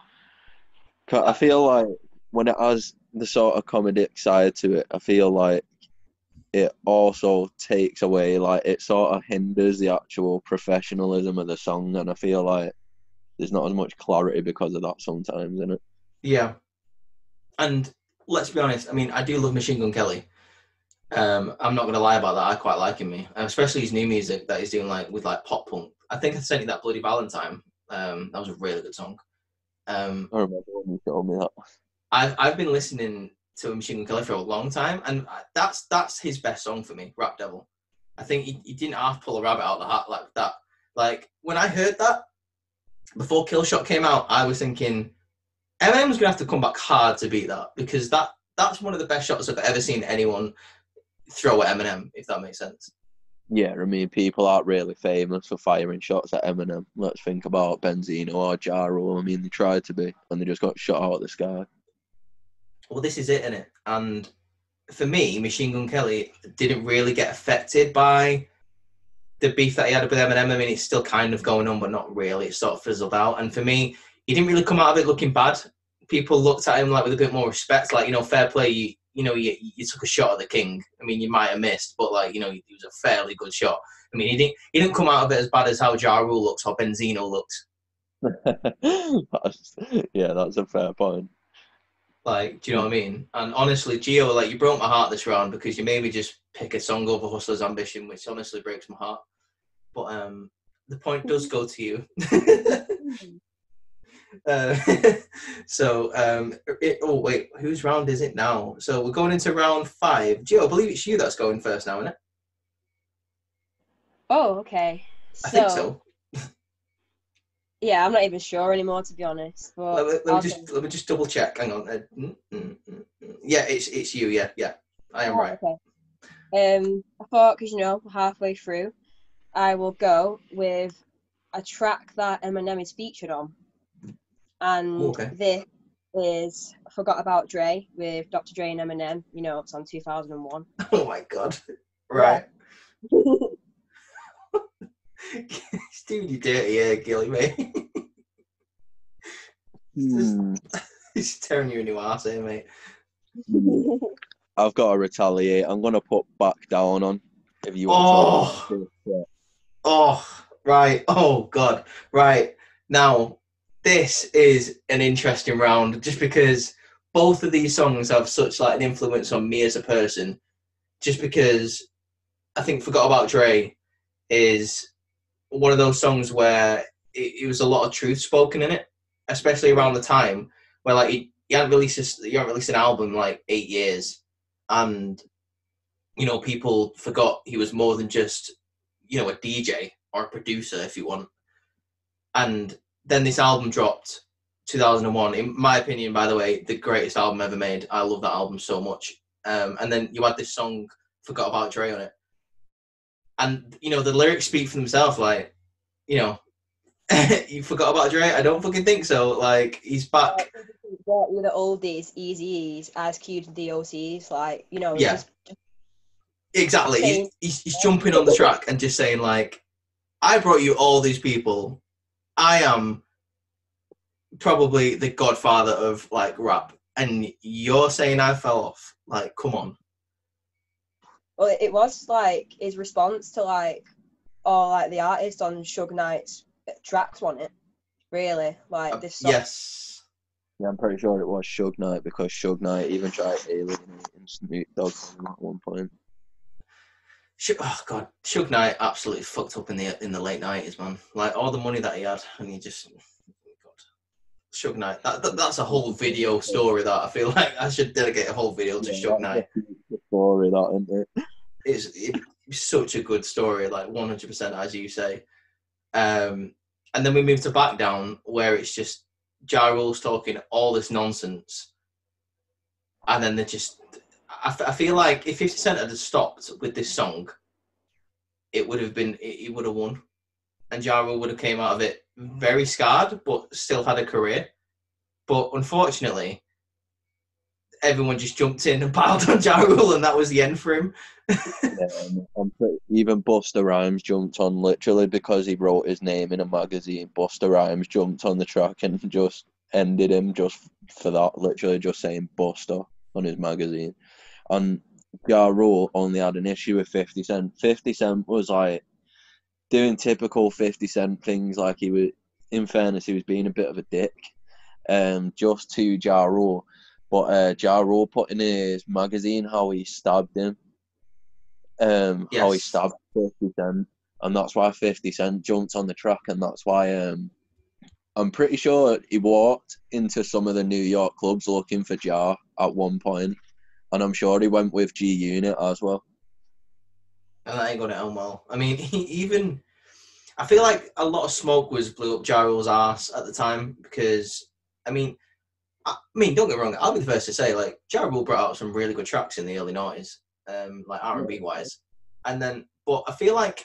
I feel like when it has the sort of comedic side to it, I feel like it also takes away, like it sort of hinders the actual professionalism of the song, and I feel like there's not as much clarity because of that sometimes, innit? Yeah. And let's be honest, I mean, I do love Machine Gun Kelly. I'm not going to lie about that. I quite like him, especially his new music that he's doing like with like pop punk. I think I sent you that Bloody Valentine. That was a really good song. I remember when you told me that. I've been listening to Machine Gun Kelly for a long time, and that's his best song for me, Rap Devil. I think he didn't half pull a rabbit out of the hat like that. Like when I heard that before Killshot came out, I was thinking Eminem's gonna have to come back hard to beat that, because that's one of the best shots I've ever seen anyone throw at Eminem, if that makes sense. Yeah, I mean, people aren't really famous for firing shots at Eminem. Let's think about Benzino or Ja Rule. I mean, they tried to be, and they just got shot out of the sky. Well, this is it, innit? And for me, Machine Gun Kelly didn't really get affected by the beef that he had with Eminem. I mean, it's still kind of going on, but not really. It sort of fizzled out. And for me, he didn't really come out of it looking bad. People looked at him like with a bit more respect, like, fair play. You took a shot at the king. I mean, you might have missed, but like, it was a fairly good shot. I mean, he didn't come out of it as bad as how Ja Rule looks or Benzino looks. That's a fair point. Like, do you know what I mean? And honestly, Gio, like, you broke my heart this round because you made me just pick a song over Hustler's Ambition, which honestly breaks my heart. But the point does go to you. Wait, whose round is it now? So we're going into round 5. Gio, I believe it's you that's going first now, isn't it? Oh, okay. I think so. Yeah, I'm not even sure anymore, to be honest. But Let me just double check. Hang on. Yeah, it's you. Yeah. I am right. Okay. I thought, because we're halfway through, I will go with a track that Eminem is featured on, and Okay. this is "Forgot About Dre" with Dr. Dre and Eminem. It's on 2001. Oh my god. Right. Yeah. It's doing you dirty, Gilly, mate. It's tearing you in your ass, mate. I've got to retaliate. I'm gonna put Back Down on. If you want to. Oh, right. Oh god. Right. Now, this is an interesting round, just because both of these songs have such like an influence on me as a person. Just because I think "Forgot About Dre" is one of those songs where it was a lot of truth spoken in it, especially around the time where like he hadn't released an album in like 8 years, and people forgot he was more than just a DJ or a producer, if you want. And then this album dropped 2001, in my opinion, by the way, the greatest album ever made. I love that album so much. And then you had this song "Forgot About Dre" on it, and the lyrics speak for themselves. Like, you forgot about Dre? I don't fucking think so. Like, he's back. You're the oldies, Eazy-E's, Ice Cube's, DOC's, like, Yeah. just exactly. He's jumping on the track and just saying, like, I brought you all these people. I am probably the godfather of, like, rap. And you're saying I fell off. Like, come on. Well, it was, like, his response to, like, all, like, the artists on Suge Knight's tracks, wasn't it? Really? Like, this song. Yes. Yeah, I'm pretty sure it was Suge Knight, because Suge Knight even tried alienating Snoop Dogg at one point. Oh god, Suge Knight absolutely fucked up in the late 90s, man. Like, all the money that he had, and he just, god, Suge Knight. That's a whole video story that I feel like I should dedicate a whole video to Suge Knight. The story, that, isn't it? It's such a good story, like 100%, as you say. And then we move to Back Down, where it's just Ja Rule's talking all this nonsense, and then they just. I feel like if 50 Cent had stopped with this song, it would have won, and Ja Rule would have came out of it very scarred, but still had a career. But unfortunately, everyone just jumped in and piled on Ja Rule, and that was the end for him. Even Busta Rhymes jumped on, literally because he wrote his name in a magazine. Busta Rhymes jumped on the track and just ended him just for that, literally just saying Busta on his magazine. And Ja Rule only had an issue with 50 Cent. 50 Cent was like doing typical 50 Cent things, like he was, in fairness, he was being a bit of a dick, just to Ja Rule. But Ja Rule put in his magazine how he stabbed him, how he stabbed 50 Cent, and that's why 50 Cent jumped on the track, and that's why I'm pretty sure he walked into some of the New York clubs looking for Ja at one point. And I'm sure he went with G Unit as well. And that ain't going to end well. I mean, I feel like a lot of smoke blew up Ja Rule's ass at the time, because, I mean, don't get me wrong, I'll be the first to say, like, Ja Rule brought out some really good tracks in the early 90s, like R&B wise. And then, but I feel like,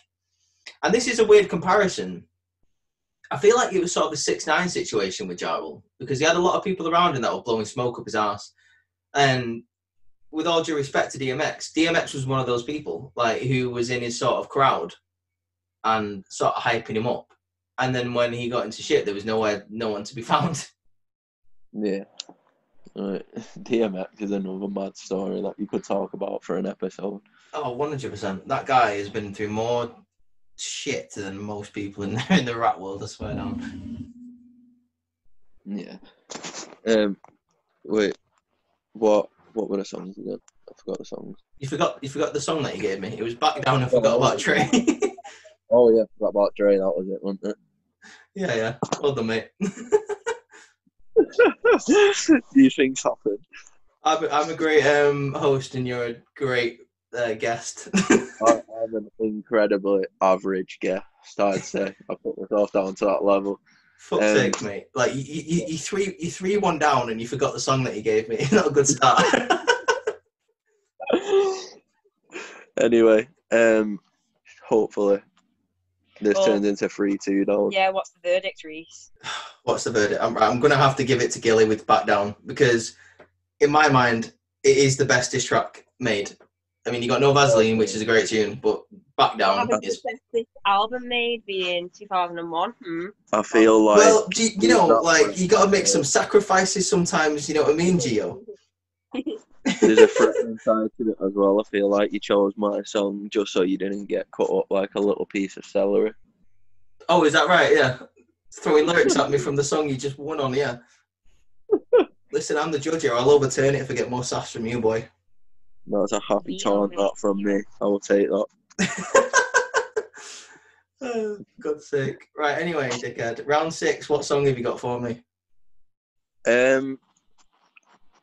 and this is a weird comparison, I feel like it was sort of a 6ix9ine situation with Ja Rule, because he had a lot of people around him that were blowing smoke up his ass. And with all due respect to DMX was one of those people, like, who was in his sort of crowd and sort of hyping him up. And then when he got into shit, there was no one to be found. Yeah. Right. DMX is another mad story that you could talk about for an episode. Oh, 100%. That guy has been through more shit than most people in the rap world, I swear down. Yeah. Wait. What were the songs again? I forgot the songs. You forgot the song that you gave me. It was Back Down and Forgot About Dre. Oh yeah, Forgot About Dre. That was it, wasn't it? Yeah. Well done, mate. These things happen. I'm a great host, and you're a great guest. I'm an incredibly average guest, I'd say. I put myself down to that level. Fuck's sake, mate. Like, you threw one down and you forgot the song that you gave me. Not a good start. Anyway, hopefully this turns into 3-2 down. Yeah, what's the verdict, Reese? What's the verdict? I'm going to have to give it to Gilly with Back Down, because in my mind, it is the best diss track made. I mean, you got No Vaseline, which is a great tune, but Back Down is... This album made being 2001. I feel like... Well, you know, like, you got to make some sacrifices sometimes, you know what I mean, Gio? There's a threatening side to it as well. I feel like you chose my song just so you didn't get cut up like a little piece of celery. Oh, is that right? Yeah. Throwing lyrics at me from the song you just won on, yeah. Listen, I'm the judge here. I'll overturn it if I get more sass from you, boy. That's a happy taunt, that from me. I will take that. Oh, God's sake. Right, anyway, dickhead. Round 6, what song have you got for me?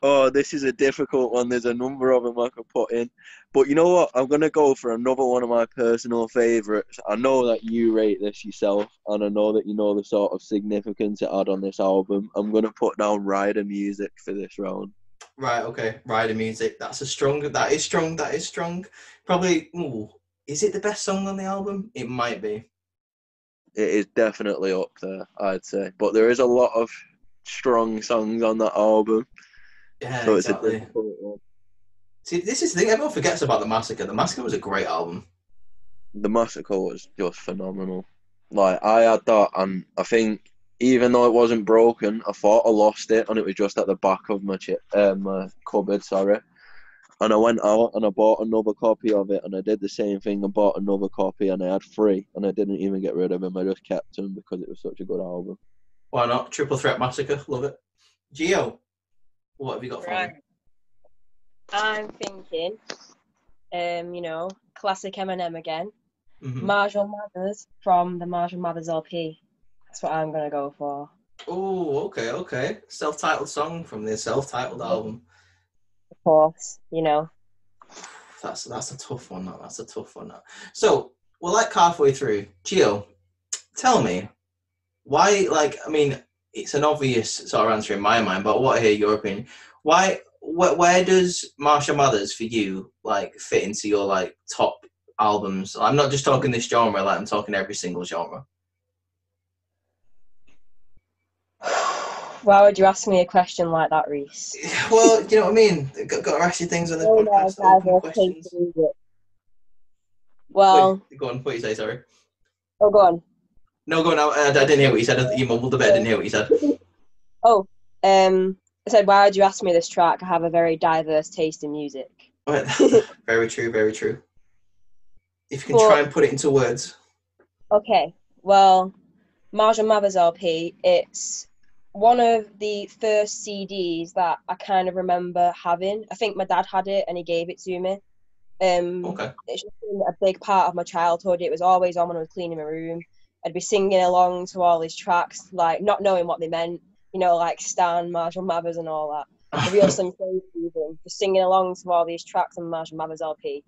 Oh, this is a difficult one. There's a number of them I could put in. But you know what? I'm going to go for another one of my personal favourites. I know that you rate this yourself, and I know that you know the sort of significance it had on this album. I'm going to put down Rider Music for this round. Right, okay. Rider Music. That is strong. Probably, is it the best song on the album? It might be. It is definitely up there, I'd say. But there is a lot of strong songs on that album. Yeah, so exactly. It's a difficult one. See, this is the thing. Everyone forgets about The Massacre. The Massacre was a great album. The Massacre was just phenomenal. Like, I had that, and I think even though it wasn't broken, I thought I lost it, and it was just at the back of my cupboard, sorry. And I went out and I bought another copy of it, and I did the same thing. I bought another copy, and I had 3, and I didn't even get rid of them. I just kept them because it was such a good album. Why not? Triple Threat Massacre. Love it. Gio, what have you got for me? I'm thinking, classic Eminem again. Mm-hmm. Marshall Mathers from the Marshall Mathers LP. That's what I'm going to go for. Oh, okay. Self-titled song from the self-titled album. Of course, you know. That's a tough one. That's a tough one. So, we're like halfway through. Gio, tell me, why, it's an obvious sort of answer in my mind, but I want to hear your opinion. Where does Marshall Mathers for you, fit into your, top albums? I'm not just talking this genre, I'm talking every single genre. Why would you ask me a question like that, Reese? Well, you know what I mean? Got to ask you things on this podcast. Open questions. Well... Wait, go on, what you say, sorry. Oh, go on. No, go on. I didn't hear what you said. You mumbled a bit. I didn't hear what you said. I said, why would you ask me this track? I have a very diverse taste in music. Very true, very true. If you can try and put it into words. Okay, well, Marshall Mathers LP, it's one of the first CDs that I kind of remember having. I think my dad had it and he gave it to me. Okay. It's just been a big part of my childhood. It was always on when I was cleaning my room. I'd be singing along to all these tracks, not knowing what they meant, Stan, Marshall Mathers and all that. The real Slim Shady even, just singing along to all these tracks on Marshall Mathers LP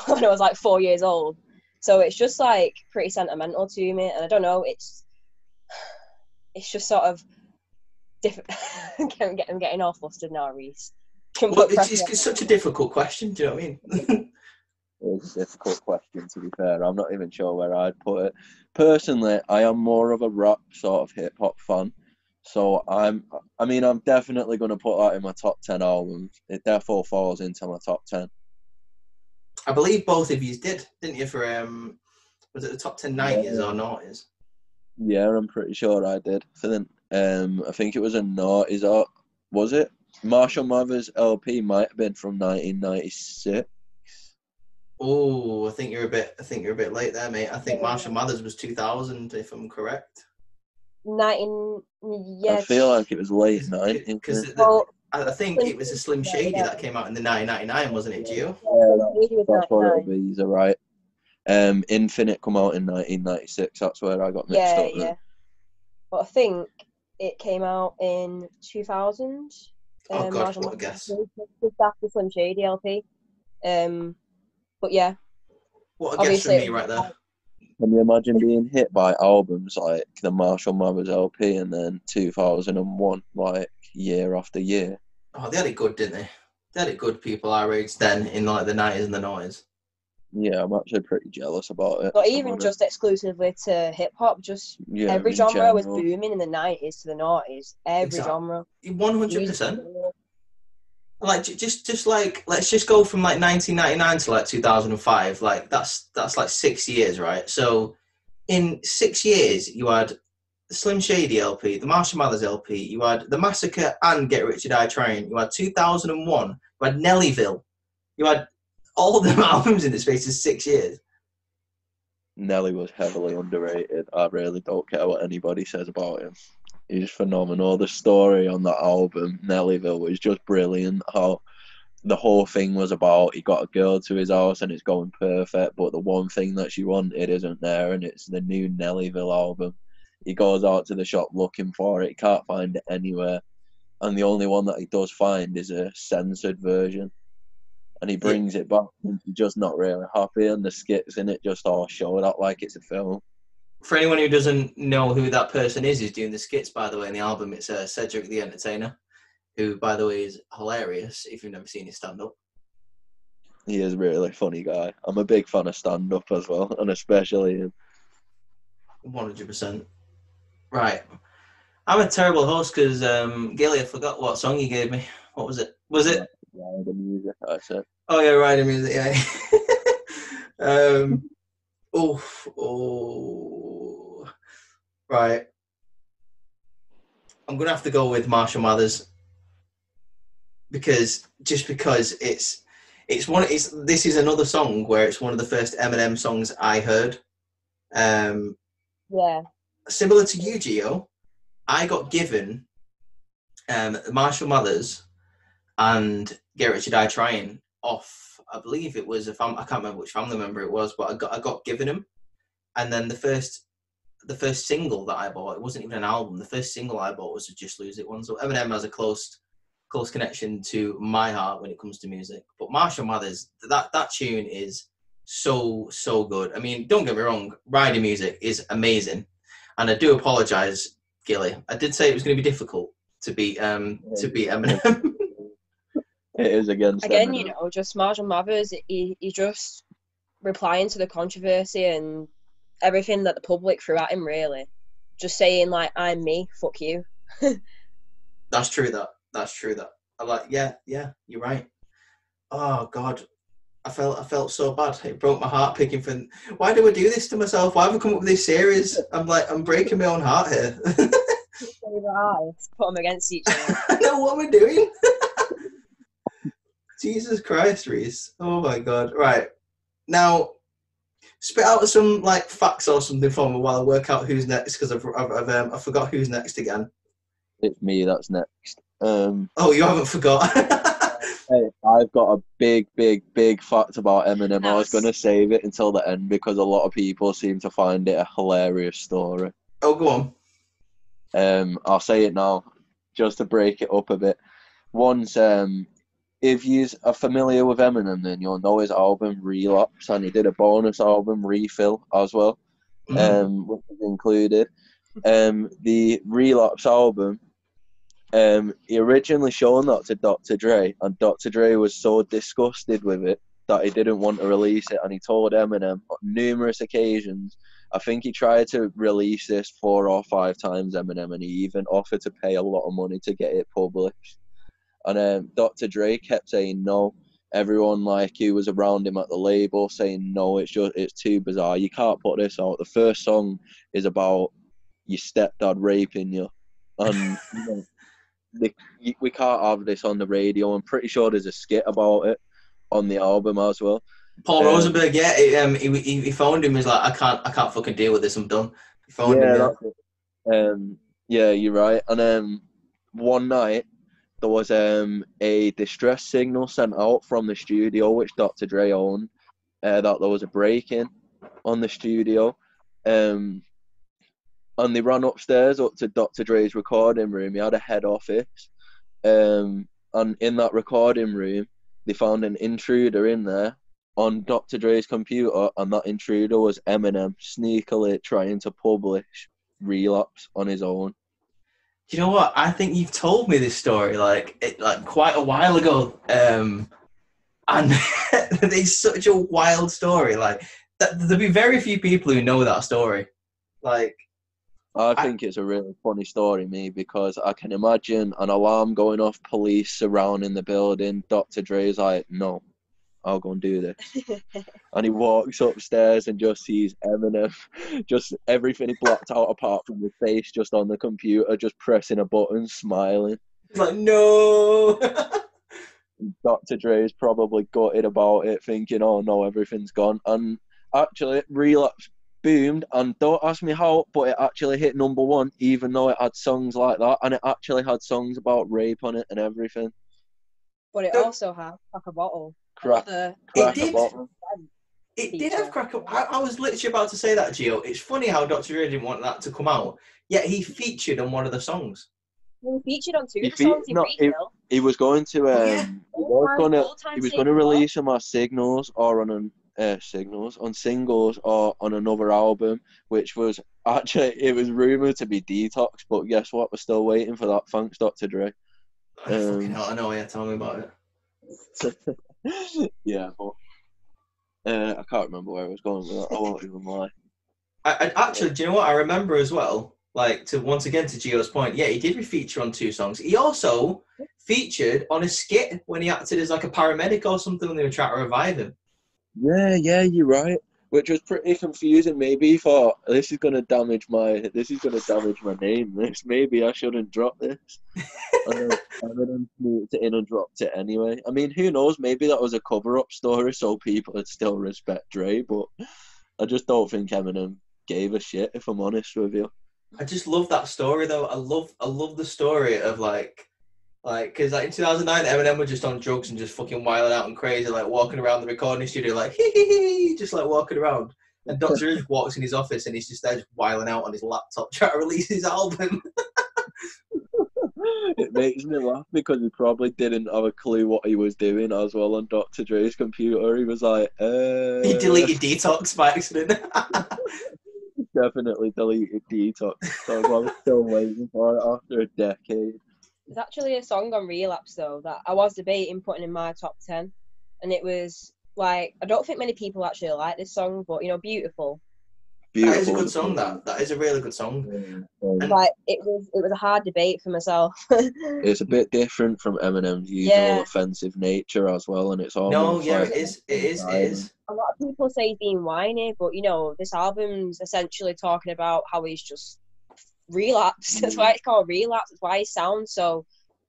when I was 4 years old. So it's just pretty sentimental to me, and I don't know, it's just sort of different. I'm getting all flustered now, Reese. Well, it's such a difficult question. Do you know what I mean? It's a difficult question, to be fair. I'm not even sure where I'd put it. Personally, I am more of a rap sort of hip hop fan. So I'm definitely going to put that in my top 10 albums. It therefore falls into my top 10. I believe both of you did, didn't you, for, was it the top 10 90s or noughties? Yeah, I'm pretty sure I did. I think it was a noughties, was it? Marshall Mathers LP might have been from 1996. Oh, I think you're a bit late there, mate. I think Marshall Mathers was 2000, if I'm correct. I feel like it was late 90s. Because I think it was a Slim Shady that came out in the 1999, wasn't it, Gio? Yeah, that's what it would be. You're right. Infinite come out in 1996. That's where I got mixed up. Yeah. But I think it came out in 2000. Oh God, what a guess! Just after Slim Shady LP. But yeah. What a guess from me right there. Can you imagine being hit by albums like the Marshall Mathers LP and then 2001, like year after year? Oh, they had it good, didn't they? They had it good, people our age then, in like the 90s and the 90s. Yeah, I'm actually pretty jealous about it. Not even just exclusively to hip hop, just every genre was booming in the 90s to the noughties. Every genre. 100%. Like just like let's just go from like 1999 to like 2005. Like that's like 6 years, right? So in 6 years, you had the Slim Shady LP, the Marshall Mathers LP, you had The Massacre and Get Rich or Die Trying, you had 2001, you had Nellyville, you had all them albums in the space of 6 years. Nelly was heavily underrated. I really don't care what anybody says about him. He's phenomenal. The story on that album, Nellyville, was just brilliant. How the whole thing was about he got a girl to his house and it's going perfect, but the one thing that she wanted isn't there, and it's the new Nellyville album. He goes out to the shop looking for it. He can't find it anywhere. And the only one that he does find is a censored version. And he brings it back and he's just not really happy. And the skits in it just all show that like it's a film. For anyone who doesn't know who that person is who's doing the skits, by the way, in the album, it's Cedric the Entertainer, who, by the way, is hilarious if you've never seen his stand-up. He is a really funny guy. I'm a big fan of stand-up as well, and especially him. 100%. Right. I'm a terrible host because, Gilly, I forgot what song you gave me. What was it? Was it? The music, I said. Oh, yeah, Rider Music, yeah. Right. I'm going to have to go with Marshall Mathers because this is another song where it's one of the first Eminem songs I heard. Yeah. Similar to you, Gio, I got given Marshall Mathers and Get Rich or Die Trying off, I believe it was, I can't remember which family member it was, but I got given them. And then the first single that I bought, it wasn't even an album, the first single I bought was a Just Lose It one. So Eminem has a close connection to my heart when it comes to music. But Marshall Mathers, that tune is so good. I mean, don't get me wrong, Rider Music is amazing. And I do apologise, Gilly. I did say it was going to be difficult to beat Eminem. It is again, Eminem. You know, just Marshall Mathers, he just replying to the controversy and everything that the public threw at him, really. Just saying, like, I'm me, fuck you. That's true, that. I'm like, yeah, you're right. Oh, God. I felt so bad. It broke my heart picking for... Why do I do this to myself? Why have I come up with this series? I'm breaking my own heart here. Put them against each other. I know what we're doing. Jesus Christ, Reese. Oh, my God. Right. Now... spit out some like facts or something for me while I work out who's next because I forgot who's next again. It's me that's next. Oh, you haven't forgot. Hey, I've got a big fact about Eminem. Nice. I was going to save it until the end because a lot of people seem to find it a hilarious story. Oh, go on. I'll say it now just to break it up a bit. Once, if you are familiar with Eminem, then you'll know his album Relapse, and he did a bonus album Refill as well, which is included. The Relapse album, he originally shown that to Dr. Dre, and Dr. Dre was so disgusted with it that he didn't want to release it, and he told Eminem on numerous occasions. I think he tried to release this 4 or 5 times, Eminem, and he even offered to pay a lot of money to get it published. And Dr. Dre kept saying no. Everyone who was around him at the label saying no, it's too bizarre. You can't put this out. The first song is about your stepdad raping you, and we can't have this on the radio. I'm pretty sure there's a skit about it on the album as well. Paul Rosenberg, he phoned him. He's like, I can't fucking deal with this. I'm done. He phoned him. Yeah, you're right. And one night, there was a distress signal sent out from the studio, which Dr. Dre owned, that there was a break-in on the studio. And they ran upstairs up to Dr. Dre's recording room. He had a head office. And in that recording room, they found an intruder in there on Dr. Dre's computer, and that intruder was Eminem sneakily trying to publish Relapse on his own. Do you know what? I think you've told me this story like quite a while ago, and it's such a wild story. Like there'll be very few people who know that story. Like, I think it's a really funny story, me, because I can imagine an alarm going off, police surrounding the building. Dr. Dre's like, no, I'll go and do this. And he walks upstairs and just sees Eminem, just everything he blocked out apart from his face, just on the computer, just pressing a button, smiling. He's like, no. Dr. Dre's probably gutted about it, thinking, oh no, everything's gone. And actually, Relapse boomed, and don't ask me how, but it actually hit #1, even though it had songs like that, and it actually had songs about rape on it and everything. But it also had Crack a Bottle. Crack It a did. Bottle. It did have Crack a... I was literally about to say that, Gio. It's funny how Dr. Dre didn't want that to come out, yet he featured on one of the songs. He featured on 2 of the songs he was going to he was going to release them as singles or on singles or on another album, which was actually, it was rumored to be Detox, but guess what, we're still waiting for that. Thanks, Dr. Dre. Fucking hell, I know, yeah, tell me about it. Yeah, but I can't remember where I was going with that. I won't even lie. I actually, do you know what I remember as well? Like, once again to Gio's point, yeah, he did feature on 2 songs. He also featured on a skit when he acted as like a paramedic or something when they were trying to revive him. Yeah, you're right. Which was pretty confusing. Maybe he thought, this is gonna damage my name. Maybe I shouldn't drop this. And then Eminem sneaked it in and dropped it anyway. I mean, who knows? Maybe that was a cover-up story, so people would still respect Dre. But I just don't think Eminem gave a shit, if I'm honest with you. I just love that story though. I love the story of like, because like in 2009, Eminem was just on drugs and just fucking wilding out and crazy, like walking around the recording studio, like hee hee hee, just like walking around. And Dr. Dre walks in his office and he's just there, just wilding out on his laptop, trying to release his album. It makes me laugh because he probably didn't have a clue what he was doing as well on Dr. Dre's computer. He was like, He deleted Detox by accident. Definitely deleted Detox. So I was still waiting for it after a decade. There's actually a song on Relapse though that I was debating putting in my top 10, and it was like, I don't think many people actually like this song, but Beautiful. That is a good song. That is a really good song. And like it was a hard debate for myself. It's a bit different from Eminem's usual offensive nature as well, and it's almost it is. A lot of people say he's being whiny, but this album's essentially talking about how he's just relapsed. That's why it's called Relapse. That's why he sounds so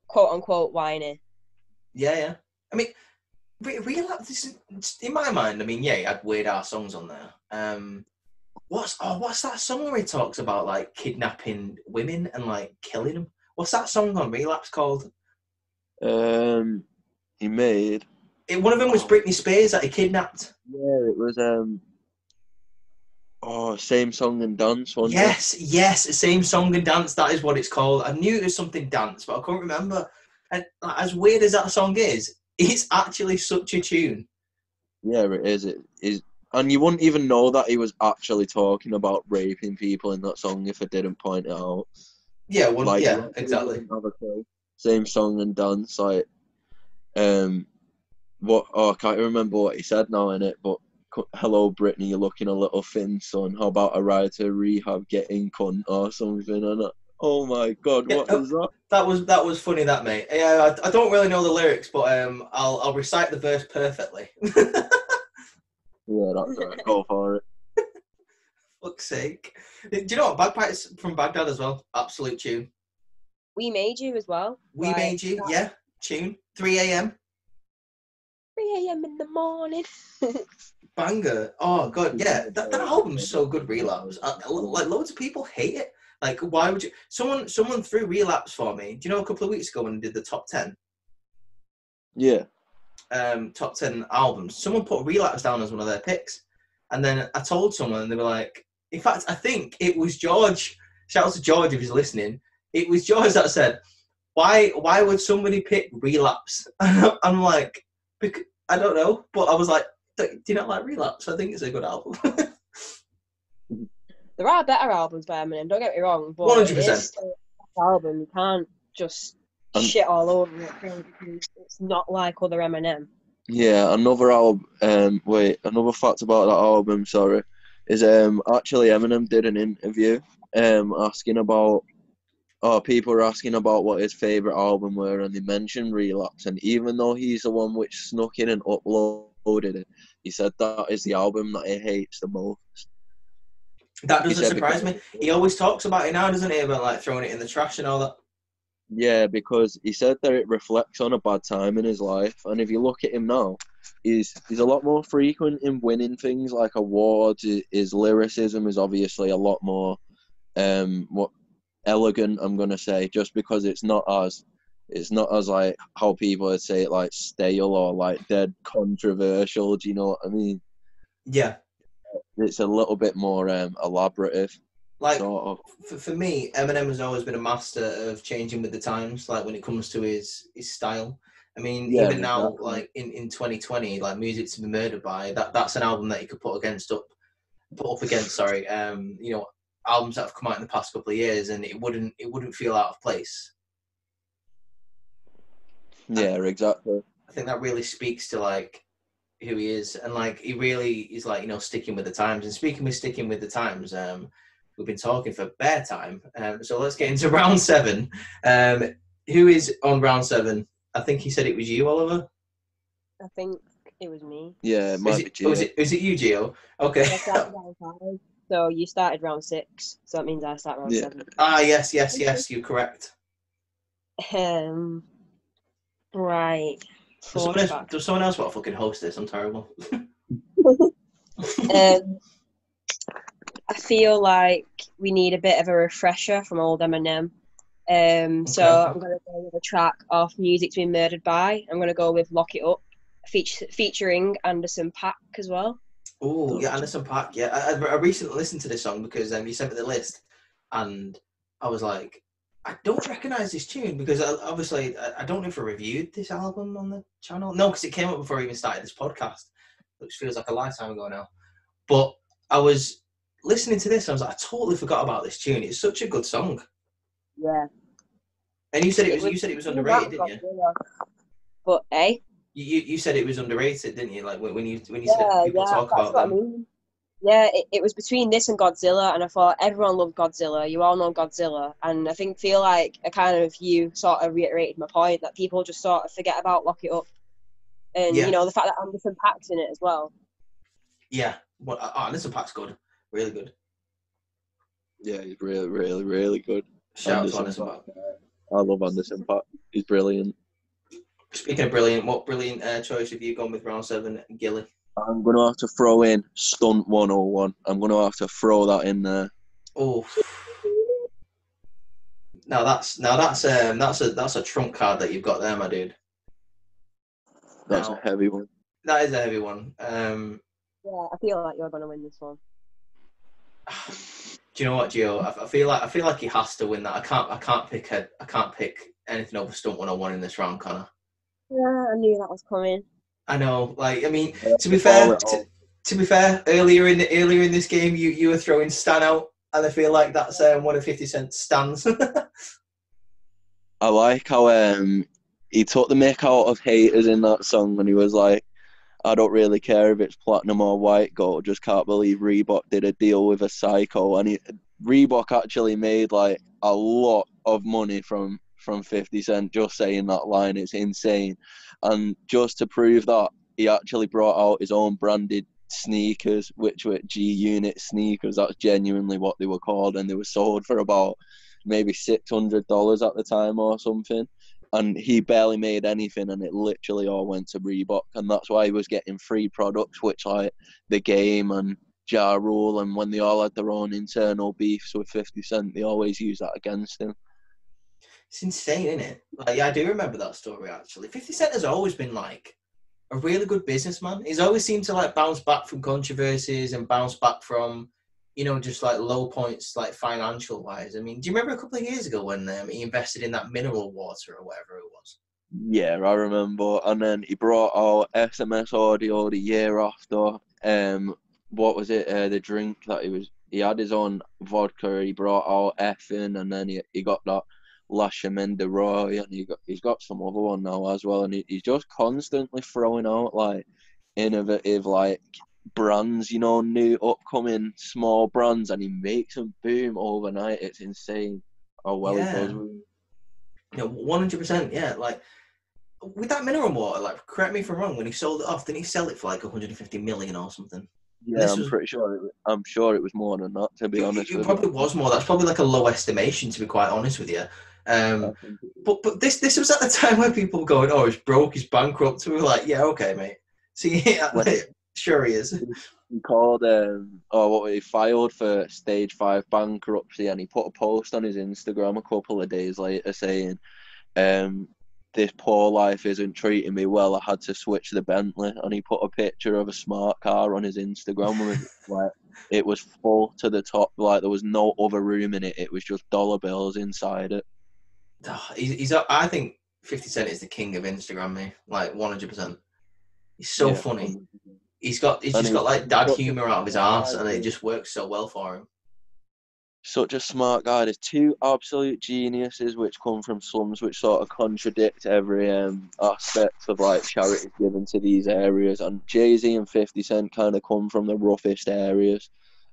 quote unquote whiny. Yeah. I mean, Relapse, in my mind, I mean, yeah, he had weird ass songs on there. What's that song where he talks about like kidnapping women and like killing them? What's that song on Relapse called? He made. One of them was Britney Spears that he kidnapped. Yeah, it was Same Song and Dance, wasn't it? Yes, Same Song and Dance. That is what it's called. I knew it was something dance, but I couldn't remember. And as weird as that song is, it's actually such a tune. Yeah, it is. It is. And you wouldn't even know that he was actually talking about raping people in that song if I didn't point it out. Yeah, exactly. Same Song and Dance, like, I can't remember what he said now in it, but hello, Brittany, you're looking a little thin, son. How about a ride to rehab, getting cunt or something? And oh my God, what is that? That was funny, that mate. Yeah, I don't really know the lyrics, but I'll recite the verse perfectly. Yeah, that's right. Go for it. Fuck's sake. Do you know what? Bagpipes from Baghdad as well. Absolute tune. We Made You as well. We Made You, yeah. Tune. 3 a.m. 3 a.m. in the morning. Banger. Oh, God, yeah. That album's so good, Relapse. Like, loads of people hate it. Like, why would you... Someone threw Relapse for me. Do you know a couple of weeks ago when I did the top 10? Yeah. Top 10 albums. Someone put Relapse down as one of their picks. And then I told someone, and they were like... In fact, I think it was George. Shout out to George if he's listening. It was George that said, why would somebody pick Relapse? I'm like, I don't know. But I was like, Do you not like Relapse? I think it's a good album. There are better albums by Eminem, don't get me wrong, but 100%. it is still an album. You can't just shit all over it because it's not like other Eminem. Yeah, another another fact about that album, sorry, is actually Eminem did an interview asking about, people were asking about what his favourite album were, and they mentioned Relapse, and even though he's the one which snuck in and uploaded it, he said that is the album that he hates the most. That doesn't surprise me. He always talks about it now, doesn't he? About like throwing it in the trash and all that. Yeah, because he said that it reflects on a bad time in his life, and if you look at him now, he's a lot more frequent in winning things like awards. His lyricism is obviously a lot more elegant, I'm gonna say, just because it's not as like how people would say it, like stale or like dead controversial. Do you know what I mean? Yeah. It's a little bit more elaborative. Like, sort of. for me, Eminem has always been a master of changing with the times, like when it comes to his style. I mean, Yeah, even now, exactly. like in 2020, like Music to Be Murdered By, that's an album that you could put up against, you know, albums that have come out in the past couple of years, and it wouldn't feel out of place. Yeah, exactly. I think that really speaks to like who he is, and like he really is like, you know, sticking with the times. And speaking with sticking with the times, we've been talking for bare time, so let's get into round 7. Who is on round 7? I think he said it was you, Oliver. I think it was me. Yeah, it might be Gio. Is it you, Gio? Okay. I started round 5, so you started round 6, so that means I start round 7. Yes, you're correct. Right. Does someone else want to fucking host this? I'm terrible. I feel like we need a bit of a refresher from old Eminem. So I'm going to go with a track off Music to Be Murdered By. I'm going to go with Lock It Up, featuring Anderson .Paak as well. Oh, yeah, Anderson .Paak, yeah. I recently listened to this song because you sent me the list, and I was like, I don't recognise this tune because obviously I don't know if I reviewed this album on the channel. No, because it came up before I even started this podcast, which feels like a lifetime ago now. But I was listening to this, and I was like, I totally forgot about this tune. It's such a good song. Yeah. And you said it was underrated, didn't you? But you said it was underrated, didn't you? Like when you said people talk about them. I mean. Yeah, it was between this and Godzilla, and I thought everyone loved Godzilla. You all know Godzilla, and I feel like you sort of reiterated my point that people just sort of forget about Lock It Up, and you know the fact that Anderson .Paak's in it as well. Yeah, well, Anderson .Paak's good, really good. Yeah, he's really, really, really good. Shout out to Anderson .Paak. I love Anderson .Paak. He's brilliant. Speaking of brilliant, what brilliant choice have you gone with round 7, Gilly? I'm going to have to throw in Stunt 101. I'm going to have to throw that in there. Oh. Now that's a trump card that you've got there, my dude. That's a heavy one. That is a heavy one. Yeah, I feel like you're going to win this one. Do you know what, Gio? I feel like he has to win that. I can't pick anything over Stunt 101 in this round, Connor. Yeah, I knew that was coming. I know. Like, I mean, to be fair, earlier in this game, you were throwing Stan out, and I feel like that's one of 50 Cent's stands. I like how he took the mick out of haters in that song, and he was like, I don't really care if it's platinum or white gold, just can't believe Reebok did a deal with a psycho. And Reebok actually made like a lot of money from 50 Cent just saying that line. It's insane. And just to prove that, he actually brought out his own branded sneakers, which were G-Unit sneakers. That's genuinely what they were called, and they were sold for about maybe $600 at the time or something. And he barely made anything, and it literally all went to Reebok, and that's why he was getting free products, which like The Game and Ja Rule, and when they all had their own internal beefs with 50 Cent, they always use that against him. It's insane, isn't it? Like, yeah, I do remember that story, actually. 50 Cent has always been, like, a really good businessman. He's always seemed to, like, bounce back from controversies and bounce back from, you know, just, like, low points, like, financial-wise. I mean, do you remember a couple of years ago when he invested in that mineral water or whatever it was? Yeah, I remember. And then he brought out SMS audio the year after. What was it? The drink that he had his own vodka. He brought out effing, and then he got that La Chemin de Roy, and he's got some other one now as well. And he's just constantly throwing out like innovative like brands, new upcoming small brands, and he makes them boom overnight. It's insane how well he does. Yeah, 100%. Yeah, like with that mineral water, like correct me if I'm wrong. When he sold it off, didn't he sell it for like 150 million or something? Yeah, I'm sure it was more than that. To be honest, it probably was more. That's probably like a low estimation, to be quite honest with you. But this was at the time where people were going, "Oh, he's broke, he's bankrupt." So we were like, "Yeah, okay, mate." See, sure he is. He called he filed for stage 5 bankruptcy, and he put a post on his Instagram a couple of days later saying, "This poor life isn't treating me well. I had to switch the Bentley," and he put a picture of a smart car on his Instagram with like it was full to the top, like there was no other room in it. It was just dollar bills inside it. I think 50 Cent is the king of Instagram, mate. Like 100%. He's so funny. 100%. He's just got like dad humor out of his arse, and it just works so well for him. Such a smart guy. There's two absolute geniuses which come from slums, which sort of contradict every aspect of like charity given to these areas. And Jay-Z and 50 Cent kind of come from the roughest areas,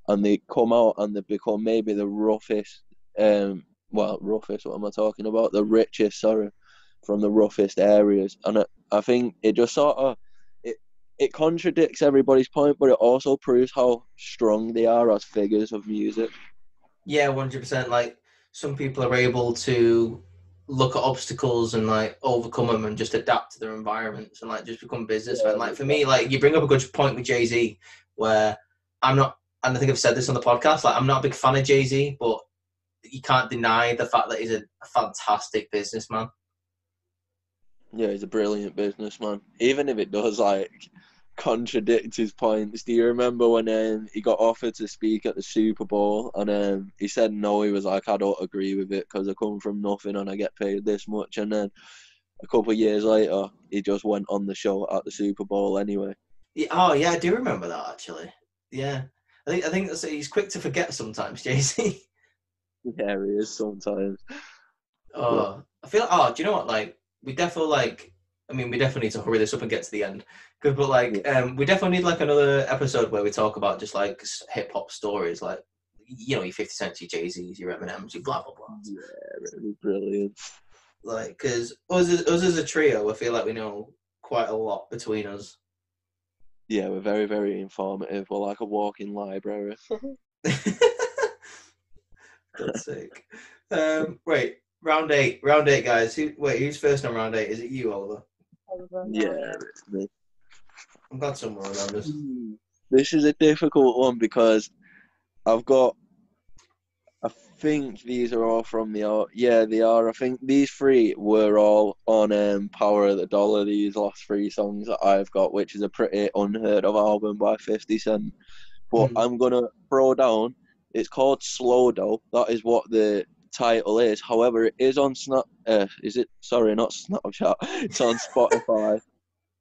and they come out and they become maybe the roughest. Roughest. What am I talking about? The richest. Sorry, from the roughest areas, and I think it just sort of. It contradicts everybody's point, but it also proves how strong they are as figures of music. Yeah, 100%. Like, some people are able to look at obstacles and, like, overcome them and just adapt to their environments and, like, just become businessmen. Like, for me, like, you bring up a good point with Jay-Z, where I'm not, and I think I've said this on the podcast, like, I'm not a big fan of Jay-Z, but you can't deny the fact that he's a fantastic businessman. Yeah, he's a brilliant businessman. Even if it does, like, contradict his points. Do you remember when he got offered to speak at the Super Bowl and he said no? He was like, I don't agree with it because I come from nothing and I get paid this much. And then a couple of years later, he just went on the show at the Super Bowl anyway. Yeah, oh yeah, I do remember that actually. Yeah, I think that's, he's quick to forget sometimes, Jay-Z. Yeah, he is sometimes. I feel. Oh, do you know what? Like, we definitely need to hurry this up and get to the end. We definitely need like another episode where we talk about just like hip hop stories, like your 50 Cent, your Jay-Z's, your Eminem's, your blah blah blah. Yeah, really brilliant. Like, because us as a trio, I feel like we know quite a lot between us. Yeah, we're very, very informative. We're like a walking library. God's sake. Right, round eight, guys. Who's first on round 8? Is it you, Oliver? Yeah, it's me. I'm glad someone remembers. This is a difficult one because I think these are all from yeah, they are. I think these 3 were all on Power of the Dollar, these last 3 songs that I've got, which is a pretty unheard of album by 50 Cent. But I'm going to throw down, it's called Slow Dough. That is what the title is. However, it is on not Snapchat. It's on Spotify.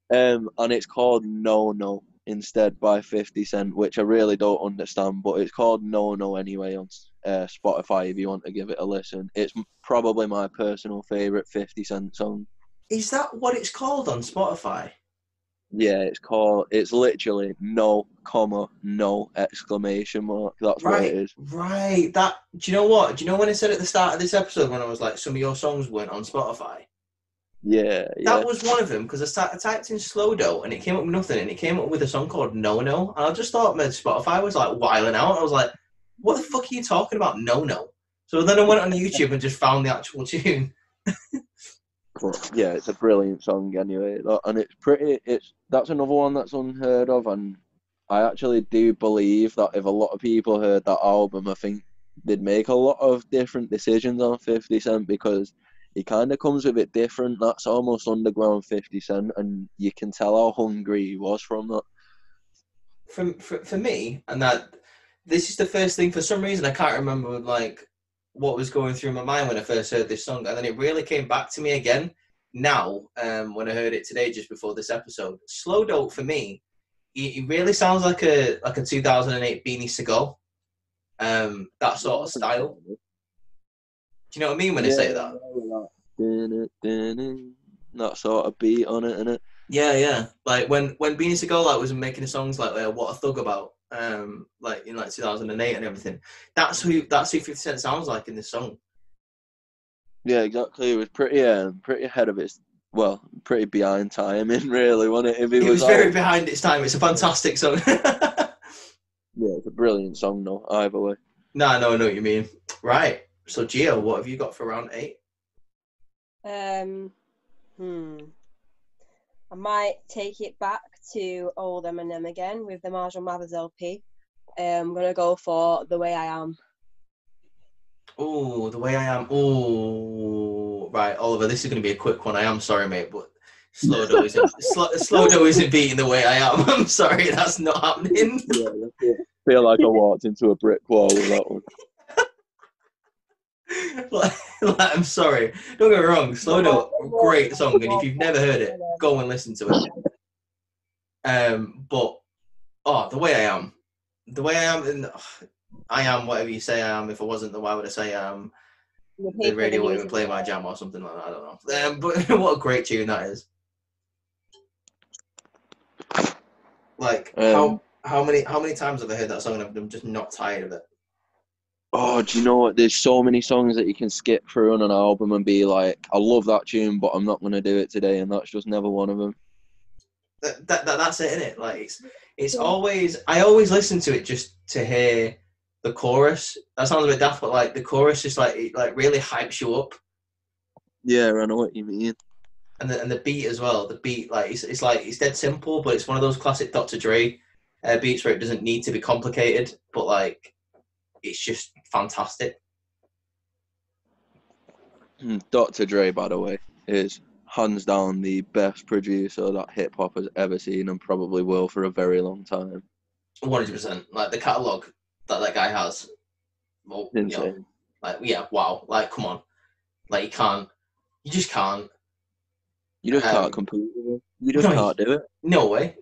And it's called No No instead by 50 Cent, which I really don't understand, but it's called No No anyway on Spotify if you want to give it a listen. It's probably my personal favourite 50 Cent song. Is that what it's called on Spotify? Yeah, it's literally no, no, exclamation mark. That's right, what it is. Right. Do you know what? Do you know when I said at the start of this episode when I was like, some of your songs weren't on Spotify? Yeah. That was one of them, because I typed in Slow Dough and it came up with nothing, and it came up with a song called No No, and I just thought my Spotify was like wilding out. I was like, what the fuck are you talking about, No No? So then I went on YouTube and just found the actual tune. But yeah, it's a brilliant song anyway, and that's another one that's unheard of, and I actually do believe that if a lot of people heard that album, I think they'd make a lot of different decisions on 50 Cent, because he kind of comes with it different. That's almost underground 50 Cent, and you can tell how hungry he was from that. For me, and that this is the first thing, for some reason I can't remember like what was going through my mind when I first heard this song, and then it really came back to me again. now, when I heard it today, just before this episode, Slow Dope for me, it really sounds like a 2008 Beanie Sigel, that sort of style. Do you know what I mean when I say that? That sort of beat on it, innit? Yeah. Like when Beanie Sigel like was making the songs like What a Thug About, like in like 2008 and everything. That's who 50 Cent sounds like in this song. Yeah, exactly. It was pretty ahead of its, well, pretty behind timing, really, wasn't it? If It was very behind its time. It's a fantastic song. Yeah, it's a brilliant song, though, either way. No, I know what you mean. Right. So, Gio, what have you got for round 8? I might take it back to old Eminem again with the Marshall Mathers LP. I'm going to go for The Way I Am. Oh, The Way I Am. Oh, right, Oliver, this is going to be a quick one. I am sorry, mate, but Slow Dough isn't beating The Way I Am. I'm sorry, that's not happening. Yeah, I feel like I walked into a brick wall with that one. I'm sorry. Don't get me wrong. Slow Dough, great song, and if you've never heard it, go and listen to it. But The Way I Am, and I am whatever you say I am. If I wasn't, then why would I say I am? The radio won't even play my jam or something like that. I don't know. But what a great tune that is. Like how many times have I heard that song and I'm just not tired of it? Oh, do you know what? There's so many songs that you can skip through on an album and be like, I love that tune, but I'm not going to do it today, and that's just never one of them. That's it, innit? Like it's always, I always listen to it just to hear the chorus. That sounds a bit daft, but like the chorus just it really hypes you up. Yeah, I know what you mean. And the beat as well. The beat, like it's dead simple, but it's one of those classic Dr. Dre beats where it doesn't need to be complicated, but like it's just fantastic. Dr. Dre, by the way, is hands down the best producer that hip hop has ever seen and probably will for a very long time. 100%. Like the catalogue that guy has. Well, insane. Wow. Like, come on. Like you just can't. You just can't compete with it. You just can't do it. No way.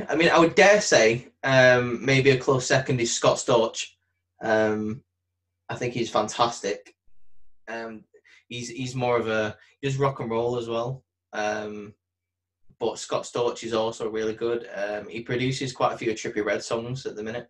I mean, I would dare say maybe a close second is Scott Storch. I think he's fantastic. He's more of he does rock and roll as well. But Scott Storch is also really good. He produces quite a few Trippie Redd songs at the minute.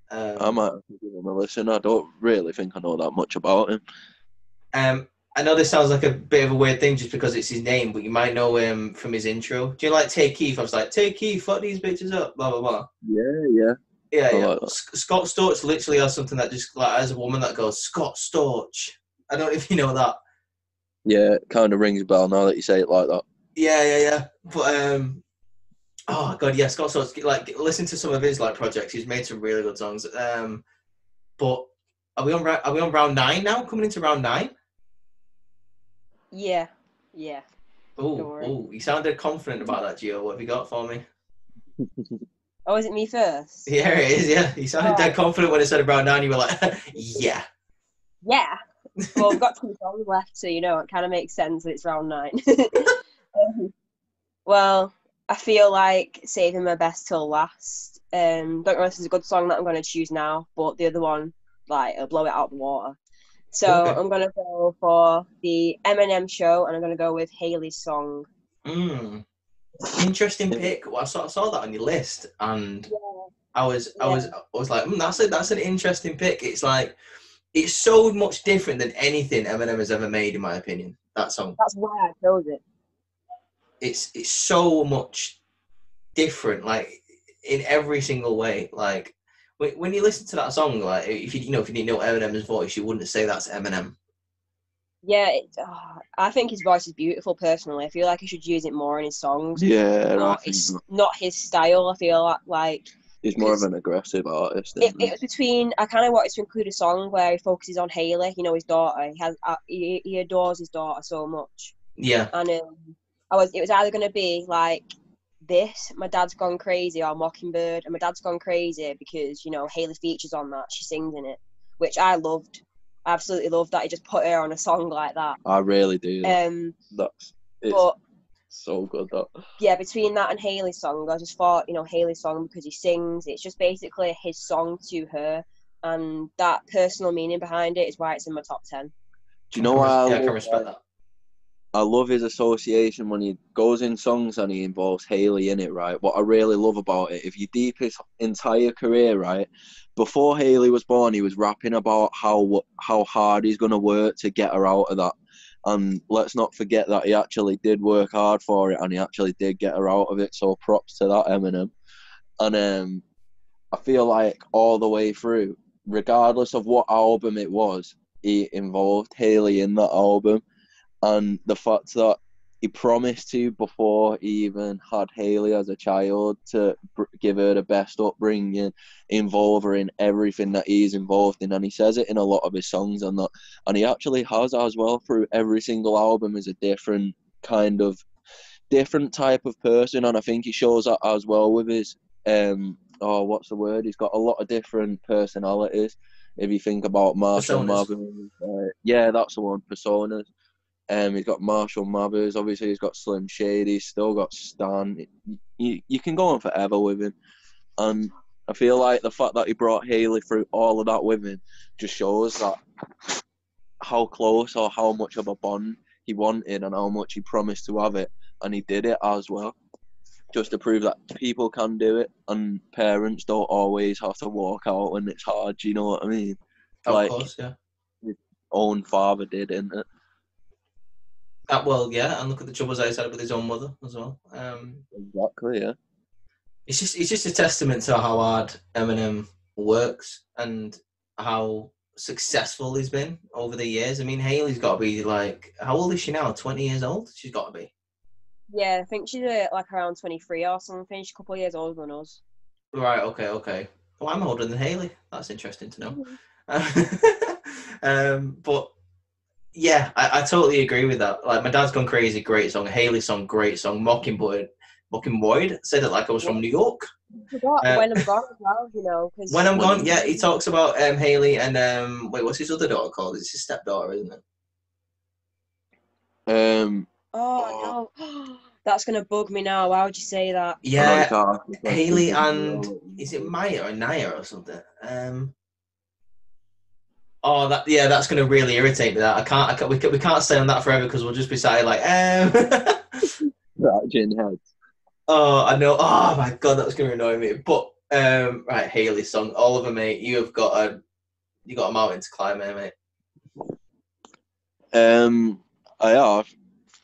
I might have to give him a listen. I don't really think I know that much about him. I know this sounds like a bit of a weird thing just because it's his name, but you might know him from his intro. Do you like Take Keith? I was like, Take Keith, fuck these bitches up, blah, blah, blah. Yeah. Yeah. Like Scott Storch literally has something that just, like, as a woman that goes, Scott Storch. I don't know if you know that. Yeah, it kind of rings a bell now that you say it like that. Yeah. But, oh, God, yeah, Scott Storch, like, listen to some of his, like, projects. He's made some really good songs. But are we on round 9 now? Coming into round 9? Yeah. Oh, you sounded confident about that, Gio. What have you got for me? Oh, is it me first? Yeah, it is, yeah. You sounded dead confident when I said round 9. You were like, yeah. Yeah. Well, we've got 2 songs left, so, it kind of makes sense that it's round 9. Well, I feel like saving my best till last. Don't know if this is a good song that I'm going to choose now, but the other one, it'll blow it out of the water. So okay. I'm going to go for the Eminem Show, and I'm going to go with Haley's song. Interesting pick. Well, I saw that on your list, and I was like, that's an interesting pick. It's like, it's so much different than anything Eminem has ever made, in my opinion. That song. That's why I chose it. It's so much different, like in every single way. Like when you listen to that song, like if you didn't know Eminem's voice, you wouldn't say that's Eminem. Yeah, I think his voice is beautiful. Personally, I feel like he should use it more in his songs. Yeah, it's not his style. I feel like he's more of an aggressive artist. It was between. I kind of wanted to include a song where he focuses on Haley. His daughter. He adores his daughter so much. Yeah. And it was either going to be like this, My Dad's Gone Crazy, or Mockingbird. And My Dad's Gone Crazy because Haley features on that. She sings in it, which I loved. I absolutely loved that he just put her on a song like that. I really do. It's But so good, that. yeah, between that and Hayley's song, I just thought, Hayley's song, because he sings, it's just basically his song to her, and that personal meaning behind it is why it's in my top 10. Do you know why I can respect that. I love his association when he goes in songs and he involves Hayley in it, right? What I really love about it, if you deep his entire career, right, before Hayley was born, he was rapping about how hard he's going to work to get her out of that. And let's not forget that he actually did work hard for it, and he actually did get her out of it. So props to that, Eminem. And I feel like all the way through, regardless of what album it was, he involved Hayley in that album. And the fact that he promised to, before he even had Hayley as a child, to give her the best upbringing, involve her in everything that he's involved in. And he says it in a lot of his songs and that. And he actually has as well through every single album is a different type of person. And I think he shows that as well with his, what's the word? He's got a lot of different personalities. If you think about Marshall Mathers. Yeah, that's the one, personas. He's got Marshall Mathers, obviously he's got Slim Shady, he's still got Stan. You can go on forever with him. And I feel like the fact that he brought Hayley through all of that with him just shows that how close or how much of a bond he wanted and how much he promised to have it. And he did it as well. Just to prove that people can do it and parents don't always have to walk out when it's hard, do you know what I mean? Of course, yeah. His own father did, isn't it? Well, yeah, and look at the troubles he's had with his own mother as well. Exactly, yeah. It's just a testament to how hard Eminem works and how successful he's been over the years. I mean, Hayley's got to be like, how old is she now? 20 years old? She's got to be. Yeah, I think she's like around 23 or something. She's a couple of years older than us. Right, okay. Well, I'm older than Hayley. That's interesting to know. But yeah, I totally agree with that. Like, My Dad's Gone Crazy, great song. Hayley's song, great song. Mockingbird, said it like I was from New York. I forgot When I'm Gone as well, Cause When I'm Gone, yeah, he talks about Hayley and, wait, what's his other daughter called? It's his stepdaughter, isn't it? Oh, no. That's going to bug me now. Why would you say that? Yeah, Hayley and, is it Maya or Naya or something? That's going to really irritate me. That we can't stay on that forever because we'll just be sat here like, Scratching heads. Oh, I know. Oh my god, that's going to annoy me. But right, Hayley's song, Oliver, mate, you got a mountain to climb here, mate.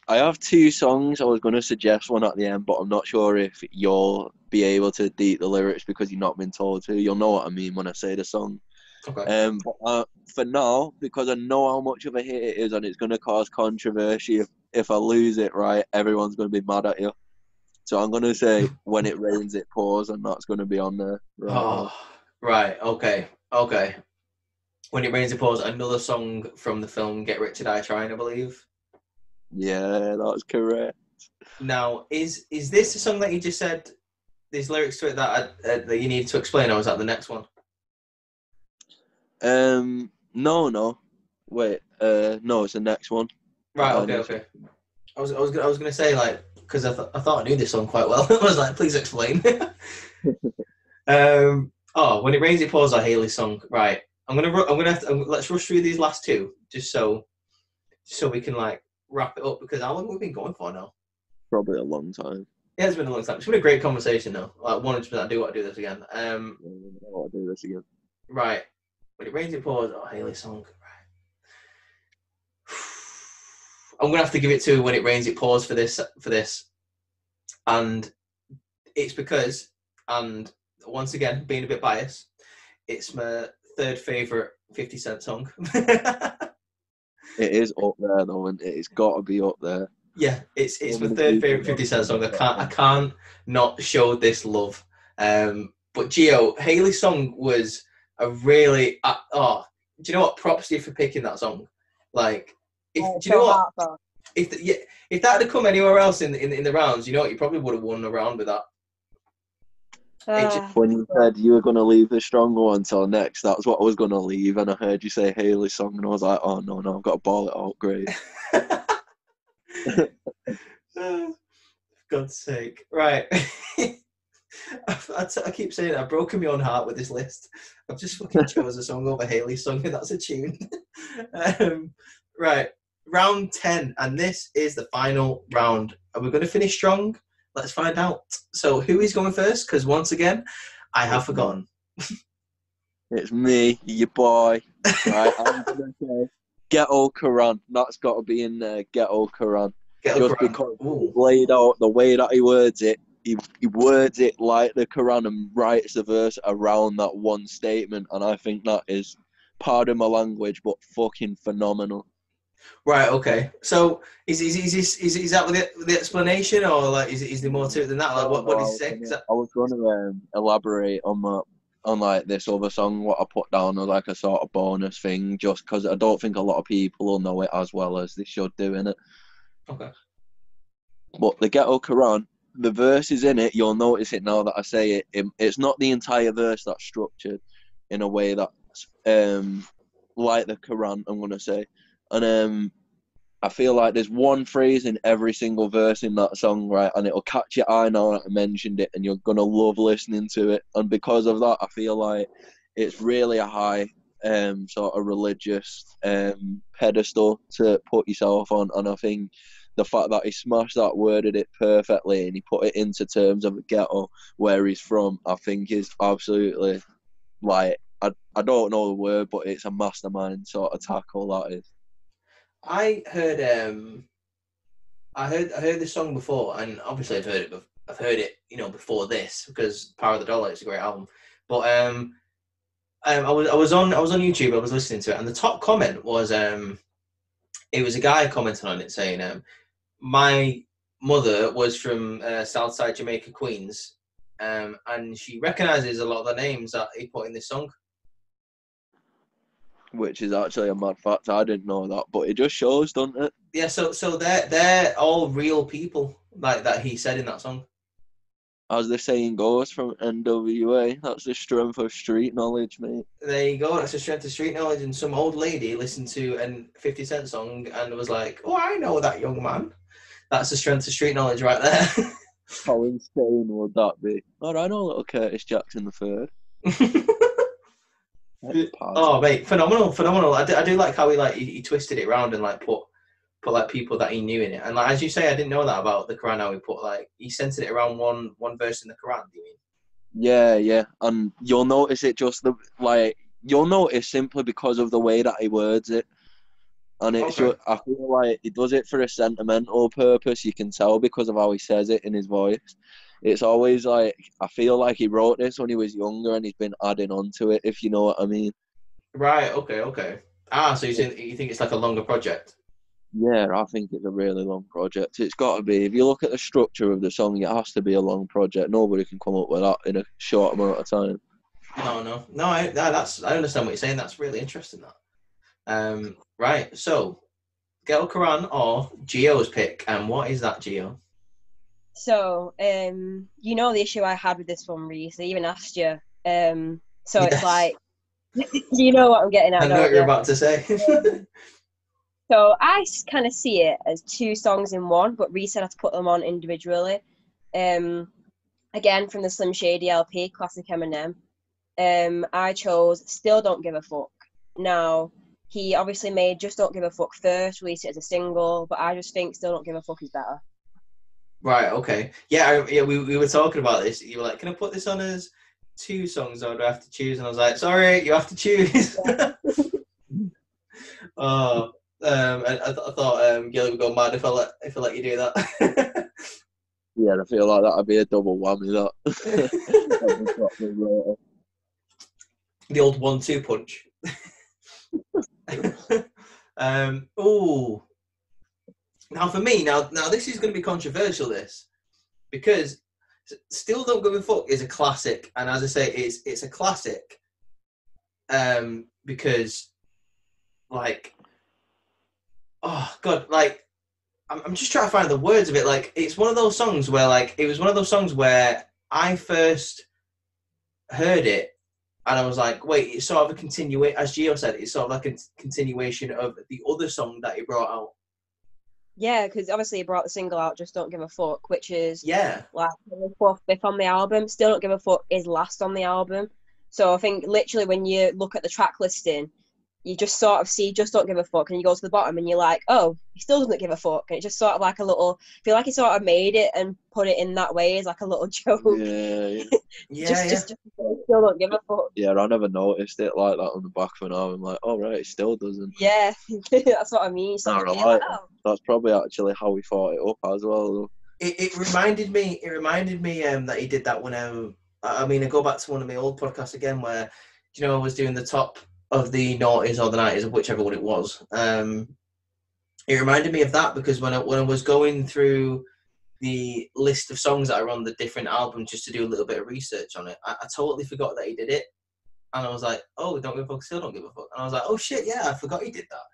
I have two songs. I was going to suggest one at the end, but I'm not sure if you'll be able to beat the lyrics because you've not been told to. You'll know what I mean when I say the song. Okay. But for now, because I know how much of a hit it is and it's going to cause controversy, if I lose it, right, everyone's going to be mad at you. So I'm going to say When It Rains, It Pours, and that's going to be on there. Right. Okay. When It Rains, It Pours, another song from the film Get Rich or Die Trying, I believe. Yeah, that's correct. Now, is this the song that you just said, these lyrics to it that you need to explain, or was that the next one? No. Wait, no, it's the next one. Right, okay. I was gonna say, like, because I thought I knew this song quite well. I was like, please explain. When It Rains, It Pours, our Hayley song. Right, let's rush through these last two, just so we can like wrap it up, because how long have we been going for now? Probably a long time. Yeah, it's been a long time. It's been a great conversation though. Like 100%, I do want to do this again. I want to do this again. Right. When It Rains, It Pours, Hayley song. Right. I'm gonna have to give it to When It Rains, It Pours for this, and it's because, and once again, being a bit biased, it's my third favorite 50 Cent song. It is up there though, and it's got to be up there. Yeah, it's my third favorite 50 Cent song. I can't not show this love. But Gio, Hayley's song was a really do you know what? Props to you for picking that song. Like, do you know what? If that had come anywhere else in the rounds, you know what? You probably would have won a round with that. When you said you were going to leave the stronger one until next, that's what I was going to leave, and I heard you say Hayley's song, and I was like, oh no, I've got to ball it out. Great. God's sake. Right. I keep saying I've broken my own heart with this list. I've just fucking chose a song over Haley's song, and that's a tune. Right. Round 10, and this is the final round. Are we going to finish strong? Let's find out. So, who is going first? Because once again, I have forgotten. It's me, your boy. Right, I'm gonna say Ghetto Quran. That's got to be in there. Ghetto Quran. Ghetto Just Quran. because Ooh. laid out the way that he words it. He words it like the Quran and writes the verse around that one statement, and I think that is, pardon my language, but fucking phenomenal. Right. Okay. So is that with the explanation, or like is there more to it than that? Like what does he say? I was going to elaborate on like this other song, what I put down as like a sort of bonus thing, just because I don't think a lot of people will know it as well as they should do in it. Okay. But the Ghetto Quran, the verses in it, you'll notice it now that I say it. It's not the entire verse that's structured in a way that's like the Quran, I'm gonna say, and I feel like there's one phrase in every single verse in that song, right, and it'll catch your eye now that I mentioned it, and you're gonna love listening to it. And because of that, I feel like it's really a high sort of religious pedestal to put yourself on, and I think the fact that he smashed that, worded it perfectly, and he put it into terms of a ghetto where he's from, I think is absolutely, like, I don't know the word, but it's a mastermind sort of tackle, that is. I heard this song before, and obviously I've heard it, before this, because Power of the Dollar is a great album. But I was on YouTube, I was listening to it, and the top comment was it was a guy commenting on it saying, my mother was from Southside Jamaica, Queens, and she recognises a lot of the names that he put in this song. Which is actually a mad fact. I didn't know that, but it just shows, doesn't it? Yeah, so they're all real people like that he said in that song. As the saying goes from NWA, that's the strength of street knowledge, mate. There you go. That's the strength of street knowledge. And some old lady listened to a 50 Cent song and was like, "Oh, I know that young man." That's the strength of street knowledge right there. How insane would that be? All right, I know little Curtis Jackson the third. Oh, mate, phenomenal. I do like how he twisted it around and like put like people that he knew in it. And like as you say, I didn't know that about the Quran. How he put he centered it around one verse in the Quran. Do you mean? Yeah, and you'll notice it you'll notice simply because of the way that he words it. And it's Okay. I feel like he does it for a sentimental purpose. You can tell because of how he says it in his voice. It's always like, I feel like he wrote this when he was younger and he's been adding on to it, if you know what I mean. Right. Okay. So you think it's like a longer project? Yeah, I think it's a really long project. It's got to be. If you look at the structure of the song, it has to be a long project. Nobody can come up with that in a short amount of time. No. I understand what you're saying. That's really interesting. That. Right. So, Ghetto Quran or Gio's pick, and what is that, Gio? So, you know the issue I had with this one, Reese. I even asked you. So Yes. it's like, you know what I'm getting at. I know what you're about to say. So I kind of see it as two songs in one, but Reese said I had to put them on individually. Again, from the Slim Shady LP, classic Eminem. I chose Still Don't Give a Fuck. Now, he obviously made Just Don't Give a Fuck first, released it as a single, but I just think Still Don't Give a Fuck is better. Right, okay. Yeah, we were talking about this. You were like, can I put this on as two songs or do I have to choose? And I was like, sorry, you have to choose. I thought Gilly would go mad if I let you do that. Yeah, I feel like that'd be a double whammy, that. The old 1-2 punch. Now for me, now this is going to be controversial, this, because Still Don't Give a Fuck is a classic, and as I say, it's a classic, because, like, oh god, like, I'm just trying to find the words of it. Like, it's one of those songs where, like, it was one of those songs where I first heard it, and I was like, wait, it's sort of a continuation, as Gio said, it's sort of like a continuation of the other song that he brought out. Yeah, because obviously he brought the single out, Just Don't Give a Fuck, which is Yeah. like the fourth, fifth on the album. Still Don't Give a Fuck is last on the album. So I think literally when you look at the track listing, you just sort of see Just Don't Give a Fuck, and you go to the bottom and you're like, oh, he still doesn't give a fuck. And it's just sort of like a little, I feel like he sort of made it and put it in that way as like a little joke. Yeah. Just still don't give a fuck. Yeah, I never noticed it like that on the back of an album. Like, oh right, it still doesn't. Yeah, that's what I mean. So No, you're right. like, oh. That's probably actually how we thought it up as well. Though. It reminded me that he did that when I go back to one of my old podcasts again where I was doing the top of the noughties or the 90s of whichever one it was. It reminded me of that because when I was going through the list of songs that are on the different albums just to do a little bit of research on it, I totally forgot that he did it. And I was like, oh, Don't Give a Fuck, Still Don't Give a Fuck. And I was like, oh shit, yeah, I forgot he did that.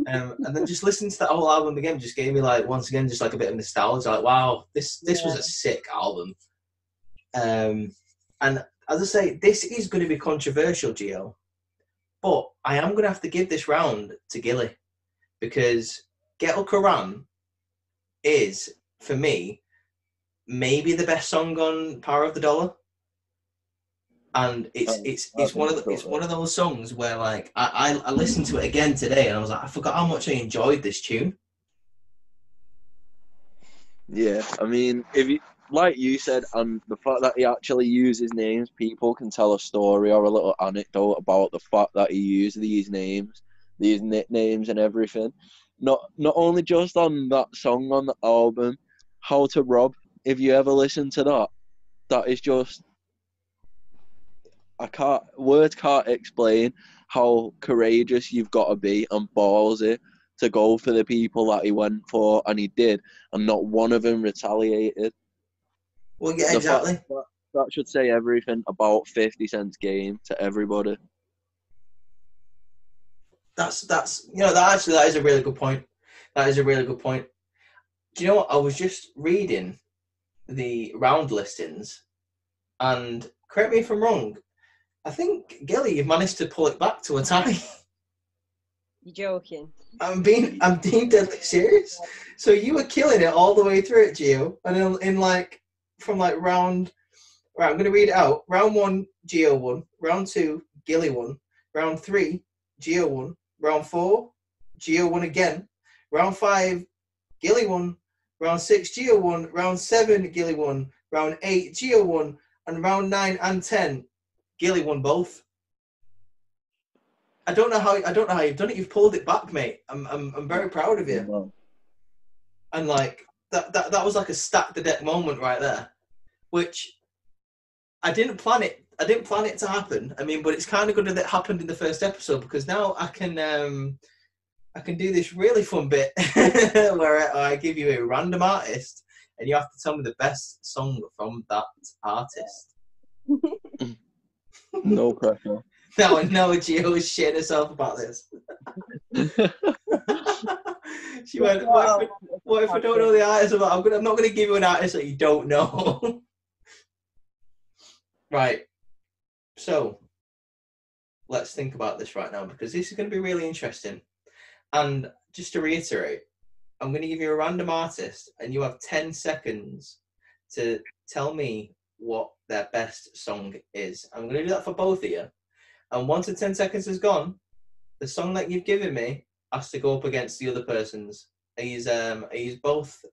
And then just listening to that whole album again just gave me once again just a bit of nostalgia. Like, wow, this was a sick album. And as I say, this is going to be controversial, Gio. But I am going to have to give this round to Gilly because Ghetto Quran is, for me, maybe the best song on Power of the Dollar. And it's one of those songs where I listened to it again today and I was like, I forgot how much I enjoyed this tune. Yeah, I mean, if you like you said, and the fact that he actually uses names, people can tell a story or a little anecdote about the fact that he used these names, these nicknames, and everything. Not only just on that song on the album, How to Rob. If you ever listen to that, that is just. Words can't explain how courageous you've got to be and ballsy to go for the people that he went for, and he did, and not one of them retaliated. Well, yeah, exactly. That should say everything about 50 Cent's game to everybody. That is a really good point. That is a really good point. Do you know what? I was just reading the round listings, and correct me if I'm wrong, I think, Gilly, you've managed to pull it back to a tie. You're joking. I'm being deadly serious. So you were killing it all the way through it, Gio. And from round... Right, I'm going to read it out. Round 1, Gio won. Round 2, Gilly won. Round 3, Gio won. Round 4, Gio won again. Round 5, Gilly won. Round 6, Gio won. Round 7, Gilly won. Round 8, Gio won. And round 9 and 10, Gilly won both. I don't know how you've done it. You've pulled it back, mate. I'm very proud of you. And that was like a stack the deck moment right there, which I didn't plan it. I didn't plan it to happen. I mean, but it's kind of good that it happened in the first episode because now I can do this really fun bit where I give you a random artist and you have to tell me the best song from that artist. No pressure. No, Gio is shitting herself about this. She went, what if I don't know the artist? I'm not going to give you an artist that you don't know. Right. So, let's think about this right now because this is going to be really interesting. And just to reiterate, I'm going to give you a random artist and you have 10 seconds to tell me what their best song is. I'm going to do that for both of you. And once the 10 seconds is gone, the song that you've given me has to go up against the other person's. He's both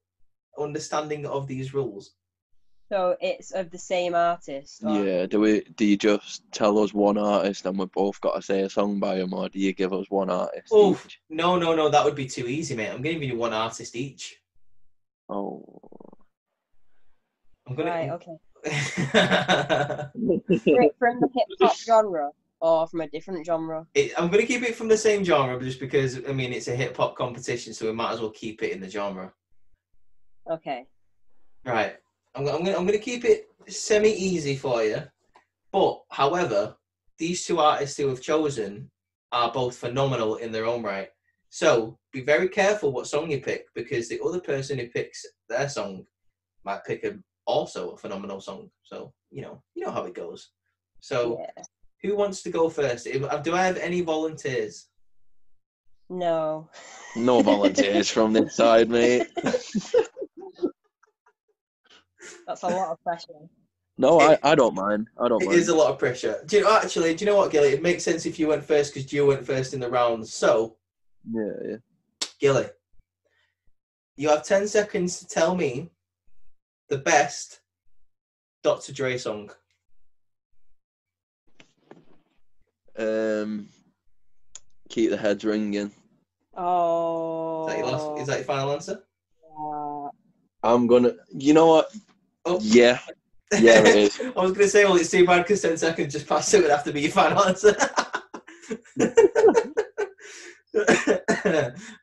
understanding of these rules. So it's of the same artist? Or... Yeah, do you just tell us one artist and we've both got to say a song by him, or do you give us one artist each? No, that would be too easy, mate. I'm going to give you one artist each. Oh. Right, okay. From the hip-hop genre or from a different genre? I'm going to keep it from the same genre just because, I mean, it's a hip-hop competition, so we might as well keep it in the genre. Okay. Right. I'm going to keep it semi-easy for you. But, however, these two artists who have chosen are both phenomenal in their own right. So, be very careful what song you pick because the other person who picks their song might pick also a phenomenal song. So, you know how it goes. So, yeah. Who wants to go first? Do I have any volunteers? No. No volunteers from this side, mate. That's a lot of pressure. No, I don't mind. I don't It mind. is a lot of pressure. Do you know what, Gilly? It makes sense if you went first because Gio went first in the round. So, Yeah. Gilly, you have 10 seconds to tell me the best Dr. Dre song. Keep the heads ringing. Oh. Is that your final answer? I'm gonna. You know what? Oh. Yeah. Yeah, it is. I was going to say, well, it's too bad because 10 seconds just passed, so it would have to be your final answer.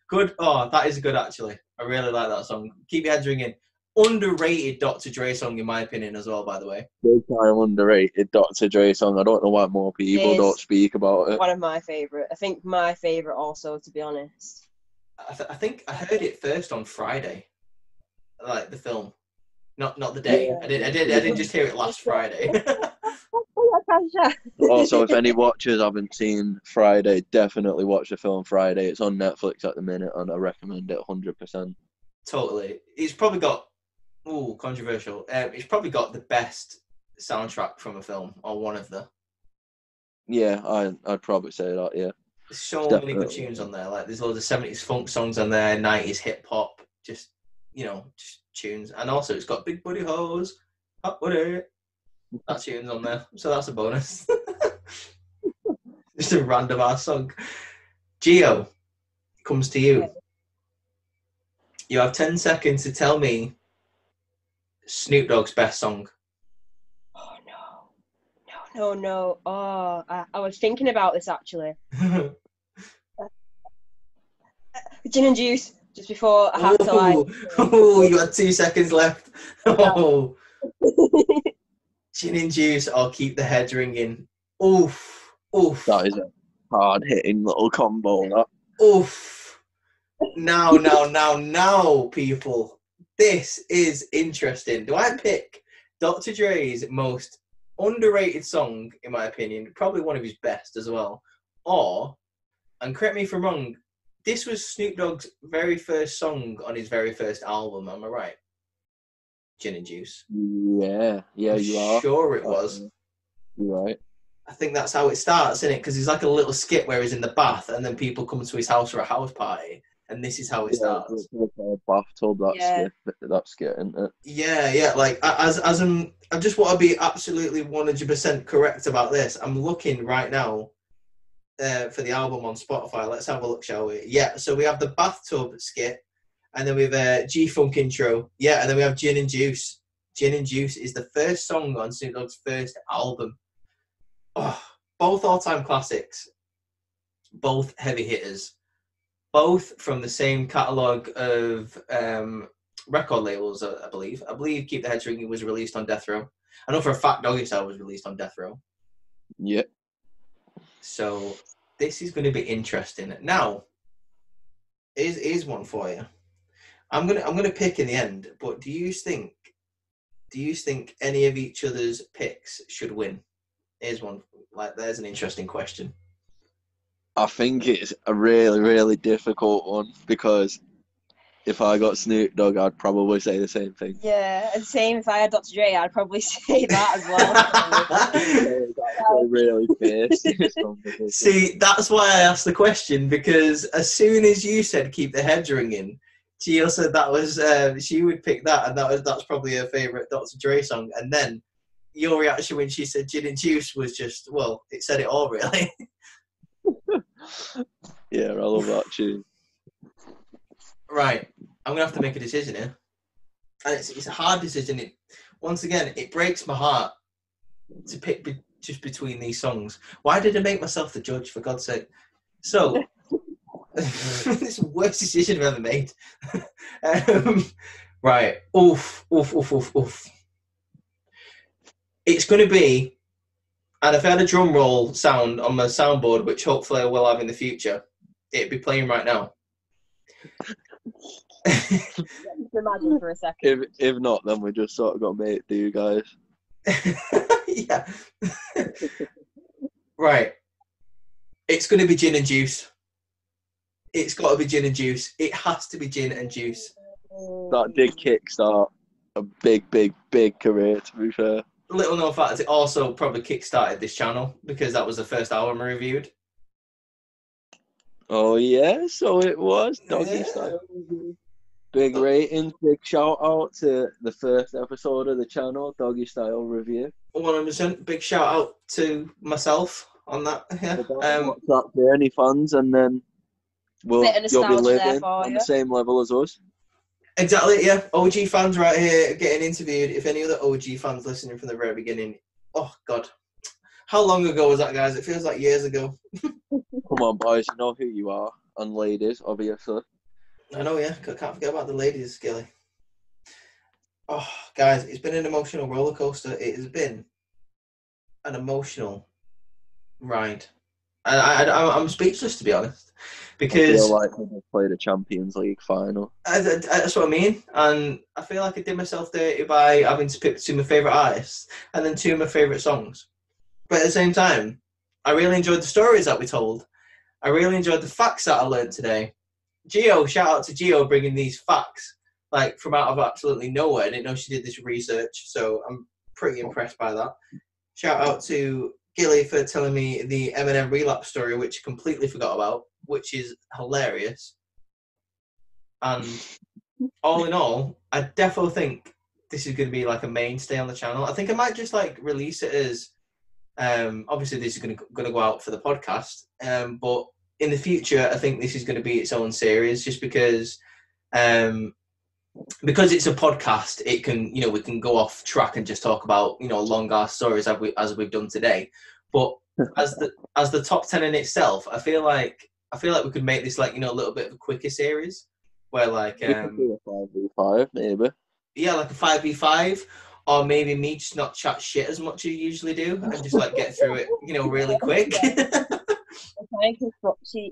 Good. Oh, that is good, actually. I really like that song. Keep your heads ringing. Underrated Dr. Dre song, in my opinion, as well, by the way. Big time underrated Dr. Dre song. I don't know why more people don't speak about it. One of my favourite. I think my favourite also, to be honest. I think I heard it first on Friday, like the film, not the day. Yeah. I didn't just hear it last Friday. Also, if any watchers haven't seen Friday, definitely watch the film Friday. It's on Netflix at the minute, and I recommend it 100%. Totally. It's probably got, controversial. It's probably got the best soundtrack from a film, or one of the. Yeah, I'd probably say that, yeah. There's so many good tunes on there. Like, there's loads of 70s funk songs on there, 90s hip hop, just tunes. And also, it's got Big Buddy Hose, Hot Buddy. That tune's on there, so that's a bonus. Just a random ass song. Gio, comes to you. You have 10 seconds to tell me Snoop Dogg's best song. Oh, no. Oh, I was thinking about this, actually. Gin and Juice, just before I had to, like... Oh, you had 2 seconds left. Oh. Gin and Juice, I'll keep the heads ringing. Oof. That is a hard-hitting little combo, that. Oof. Now, people. This is interesting. Do I pick Dr. Dre's most underrated song, in my opinion, probably one of his best as well, or, and correct me if I'm wrong, this was Snoop Dogg's very first song on his very first album, am I right? Gin and Juice. Yeah, you are. Sure it was. You're right. I think that's how it starts, isn't it? Because he's like a little skit where he's in the bath and then people come to his house for a house party, and this is how it starts. Bathtub, that's skit, isn't it? Yeah. Like, I just want to be absolutely 100% correct about this. I'm looking right now for the album on Spotify. Let's have a look, shall we? Yeah, so we have the bathtub skit, and then we have G-Funk intro. Yeah, and then we have Gin and Juice. Gin and Juice is the first song on Snoop Dogg's first album. Oh, both all-time classics. Both heavy hitters. Both from the same catalogue of record labels, I believe. I believe Keep the Heads Ringing was released on Death Row. I know for a fact Doggy Style was released on Death Row. Yeah. So this is going to be interesting. Now, here's one for you. I'm gonna pick in the end, but do you think any of each other's picks should win? Here's one. Like, there's an interesting question. I think it's a really, really difficult one, because if I got Snoop Dogg, I'd probably say the same thing. Yeah, and same if I had Dr. Dre, I'd probably say that as well. Really fierce. See, that's why I asked the question, because as soon as you said Keep the Heads Ringing, Gio said that was she would pick that, and that's probably her favourite Dr. Dre song. And then your reaction when she said Gin and Juice was just, well, it said it all, really. Yeah, I love that tune. Right, I'm gonna have to make a decision here, and it's a hard decision. Once again, it breaks my heart to pick just between these songs. Why did I make myself the judge, for God's sake? So, it's the worst decision I've ever made. Right, oof. It's going to be, and if I had a drum roll sound on my soundboard, which hopefully I will have in the future, it'd be playing right now. Just imagine for a second. If not, then we just sort of got made do, guys. Yeah. Right. It's going to be Gin and Juice. It's got to be gin and juice. It has to be gin and juice. That did kickstart a big career, to be fair. Little known fact, it also probably kickstarted this channel because that was the first album I reviewed. Oh yeah, so it was Doggy Yeah. Style. Big ratings, big shout out to the first episode of the channel, Doggy Style Review. 100%. Big shout out to myself on that. Yeah. What's that for any fans, and then you'll be nostalgia there living for on you. the same level as us. Exactly, yeah. OG fans right here getting interviewed. If any other OG fans listening from the very beginning, oh God. How long ago was that, guys? It feels like years ago. Come on, boys, you know who you are, and ladies, obviously. I know, yeah. Can't forget about the ladies, Gilly. Oh, guys, it's been an emotional roller coaster. It has been an emotional ride. I'm speechless, to be honest, because I feel like we just played a Champions League final. that's what I mean. And I feel like I did myself dirty by having to pick two of my favourite artists and then two of my favourite songs. But at the same time, I really enjoyed the stories that we told. I really enjoyed the facts that I learned today. Gio, shout out to Gio bringing these facts like from out of absolutely nowhere. I didn't know she did this research, so I'm pretty impressed by that. Shout out to Gilly for telling me the Eminem relapse story, which I completely forgot about, which is hilarious. And all in all, I definitely think this is going to be like a mainstay on the channel. I think I might just like release it as, obviously this is going to go out for the podcast, but in the future, I think this is going to be its own series, just because it's a podcast. It can, we can go off track and just talk about, long ass stories as we've done today. But as the top 10 in itself, I feel like we could make this like a little bit of a quicker series, where like We could do a 5v5 maybe. Yeah, like a 5v5, or maybe me just not chat shit as much as you usually do, and just like get through it, really quick. I can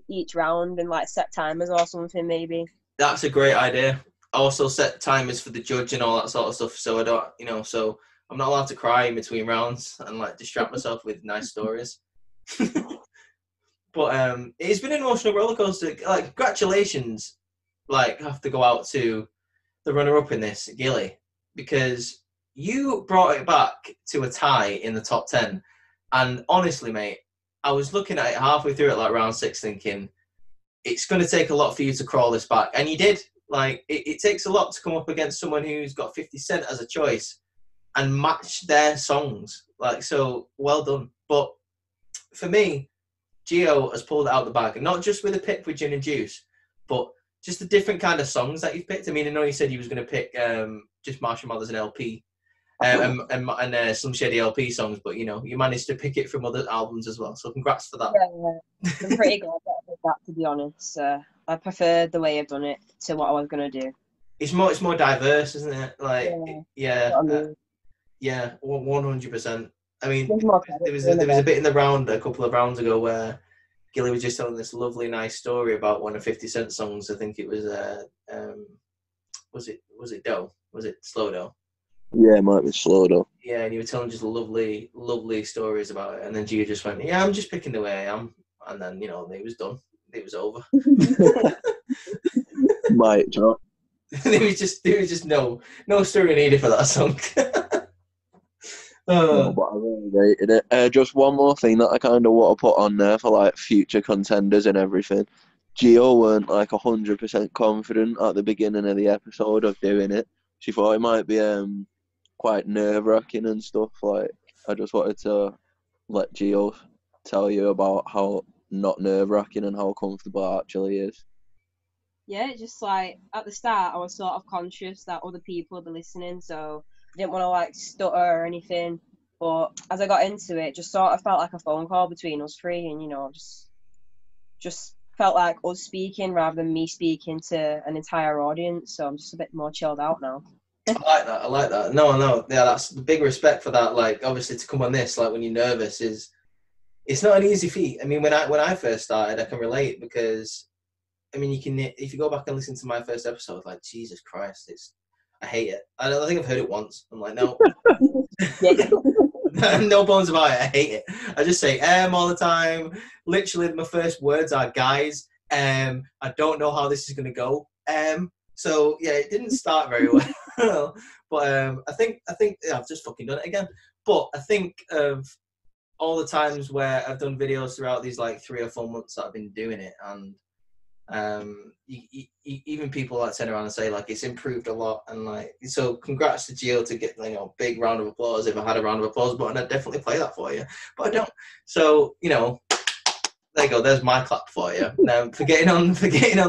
each round and like set timers or something maybe. That's a great idea. Also set timers for the judge and all that sort of stuff, so I don't, so I'm not allowed to cry in between rounds and like distract myself with nice stories. But it's been an emotional roller coaster. Like, congratulations, like, have to go out to the runner-up in this, Gilly, because you brought it back to a tie in the top 10. And honestly, mate, I was looking at it halfway through at like round 6 thinking, it's going to take a lot for you to crawl this back. And you did. Like, it takes a lot to come up against someone who's got 50 Cent as a choice and match their songs. Like, so well done. But for me, Gio has pulled it out the bag. And not just with a pick with Gin and Juice, but just the different kind of songs that you've picked. I mean, I know you said you was going to pick just Marshall Mathers and LP. And some Shady LP songs, but you managed to pick it from other albums as well. So congrats for that. Yeah. I'm pretty glad that I did that, to be honest. I preferred the way I've done it to what I was gonna do. It's more diverse, isn't it? Like, yeah, I mean, 100%. I mean, there was a bit in the round a couple of rounds ago where Gilly was just telling this lovely, nice story about one of 50 Cent songs. I think it was was it Doe? Was it Slow Doe? Yeah, it might be Slow Doe. Yeah, and you were telling just lovely, lovely stories about it. And then Gio just went, yeah, I'm just picking the way I am. And then, it was done. It was over. Might drop. there was just no story needed for that song. No, but I really rated it. Just one more thing that I kind of want to put on there for like future contenders and everything. Gio weren't like 100% confident at the beginning of the episode of doing it. She thought it might be quite nerve-wracking and stuff. Like, I just wanted to let Gio tell you about how not nerve-wracking and how comfortable it actually is. Yeah, just like at the start, I was sort of conscious that other people would be listening, so I didn't want to like stutter or anything. But as I got into it, just sort of felt like a phone call between us three, and just felt like us speaking rather than me speaking to an entire audience. So I'm just a bit more chilled out now. I like that. No. Yeah, that's the big respect for that. Like, obviously, to come on this, like, when you're nervous, it's not an easy feat. I mean, when I first started, I can relate because, I mean, if you go back and listen to my first episode, like, Jesus Christ, I hate it. I think I've heard it once. I'm like, no. No bones about it. I hate it. I just say all the time. Literally, my first words are guys, I don't know how this is going to go. So yeah, it didn't start very well. But I think yeah, I've just fucking done it again. But I think of all the times where I've done videos throughout these like 3 or 4 months that I've been doing it, and even people like turn around and say like it's improved a lot, and like, so congrats to Gio to get, you know, big round of applause. If I had a round of applause button, I'd definitely play that for you, but I don't. So, you know, there you go, there's my clap for you. Now for getting on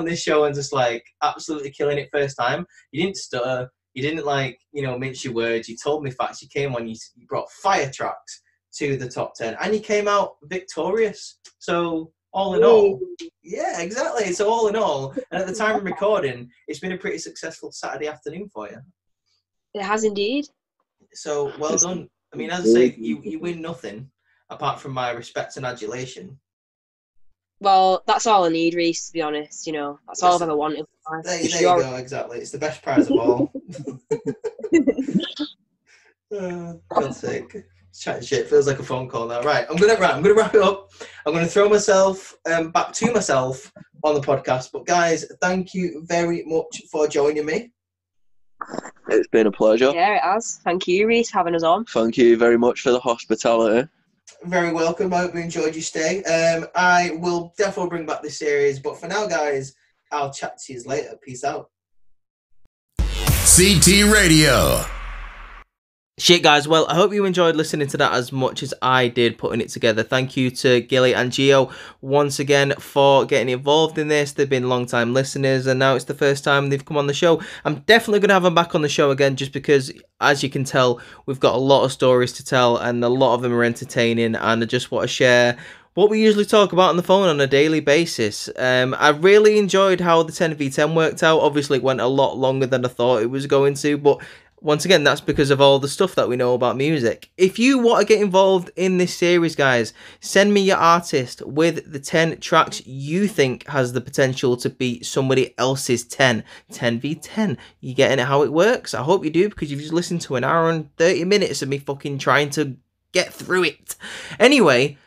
this show and just like absolutely killing it first time. You didn't stutter, you didn't like, you know, mince your words, you told me facts, you came on, you brought fire tracks to the top 10, and you came out victorious. So all in all, yeah, exactly. So all in all, and at the time of recording, it's been a pretty successful Saturday afternoon for you. It has indeed. So well done. I mean, as I say, you win nothing apart from my respect and adulation. Well, that's all I need, Reese, to be honest. You know, that's all I've ever wanted. There you go, exactly. It's the best prize of all. God's sake. Chatting shit, feels like a phone call now. Right, I'm gonna wrap it up. I'm gonna throw myself back to myself on the podcast. But guys, thank you very much for joining me. It's been a pleasure. Yeah, it has. Thank you, Reese, for having us on. Thank you very much for the hospitality. Very welcome. I hope you enjoyed your stay. I will definitely bring back this series, but for now, guys, I'll chat to you later. Peace out. CT Radio. Shit, guys. Well, I hope you enjoyed listening to that as much as I did putting it together. Thank you to Gilly and Gio once again for getting involved in this. They've been long-time listeners, and now it's the first time they've come on the show. I'm definitely going to have them back on the show again, just because, as you can tell, we've got a lot of stories to tell, and a lot of them are entertaining, and I just want to share what we usually talk about on the phone on a daily basis. I really enjoyed how the 10v10 worked out. Obviously, it went a lot longer than I thought it was going to, but once again, that's because of all the stuff that we know about music. If you want to get involved in this series, guys, send me your artist with the 10 tracks you think has the potential to beat somebody else's 10v10. You getting it how it works? I hope you do, because you've just listened to an hour and 30 minutes of me fucking trying to get through it. Anyway,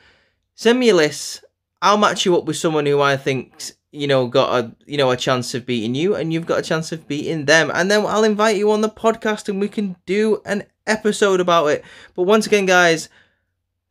send me a list. I'll match you up with someone who I think's, you know, got a chance of beating you, and you've got a chance of beating them, and then I'll invite you on the podcast and we can do an episode about it. But once again, guys,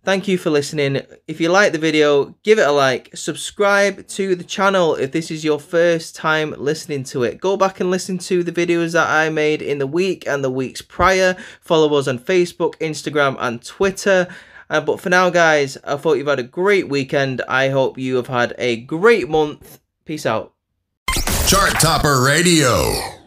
thank you for listening. If you like the video, give it a like, subscribe to the channel if this is your first time listening to it. Go back and listen to the videos that I made in the week and the weeks prior. Follow us on Facebook, Instagram and Twitter. But for now, guys, I thought you've had a great weekend. I hope you have had a great month. Peace out. Chart Topper Radio.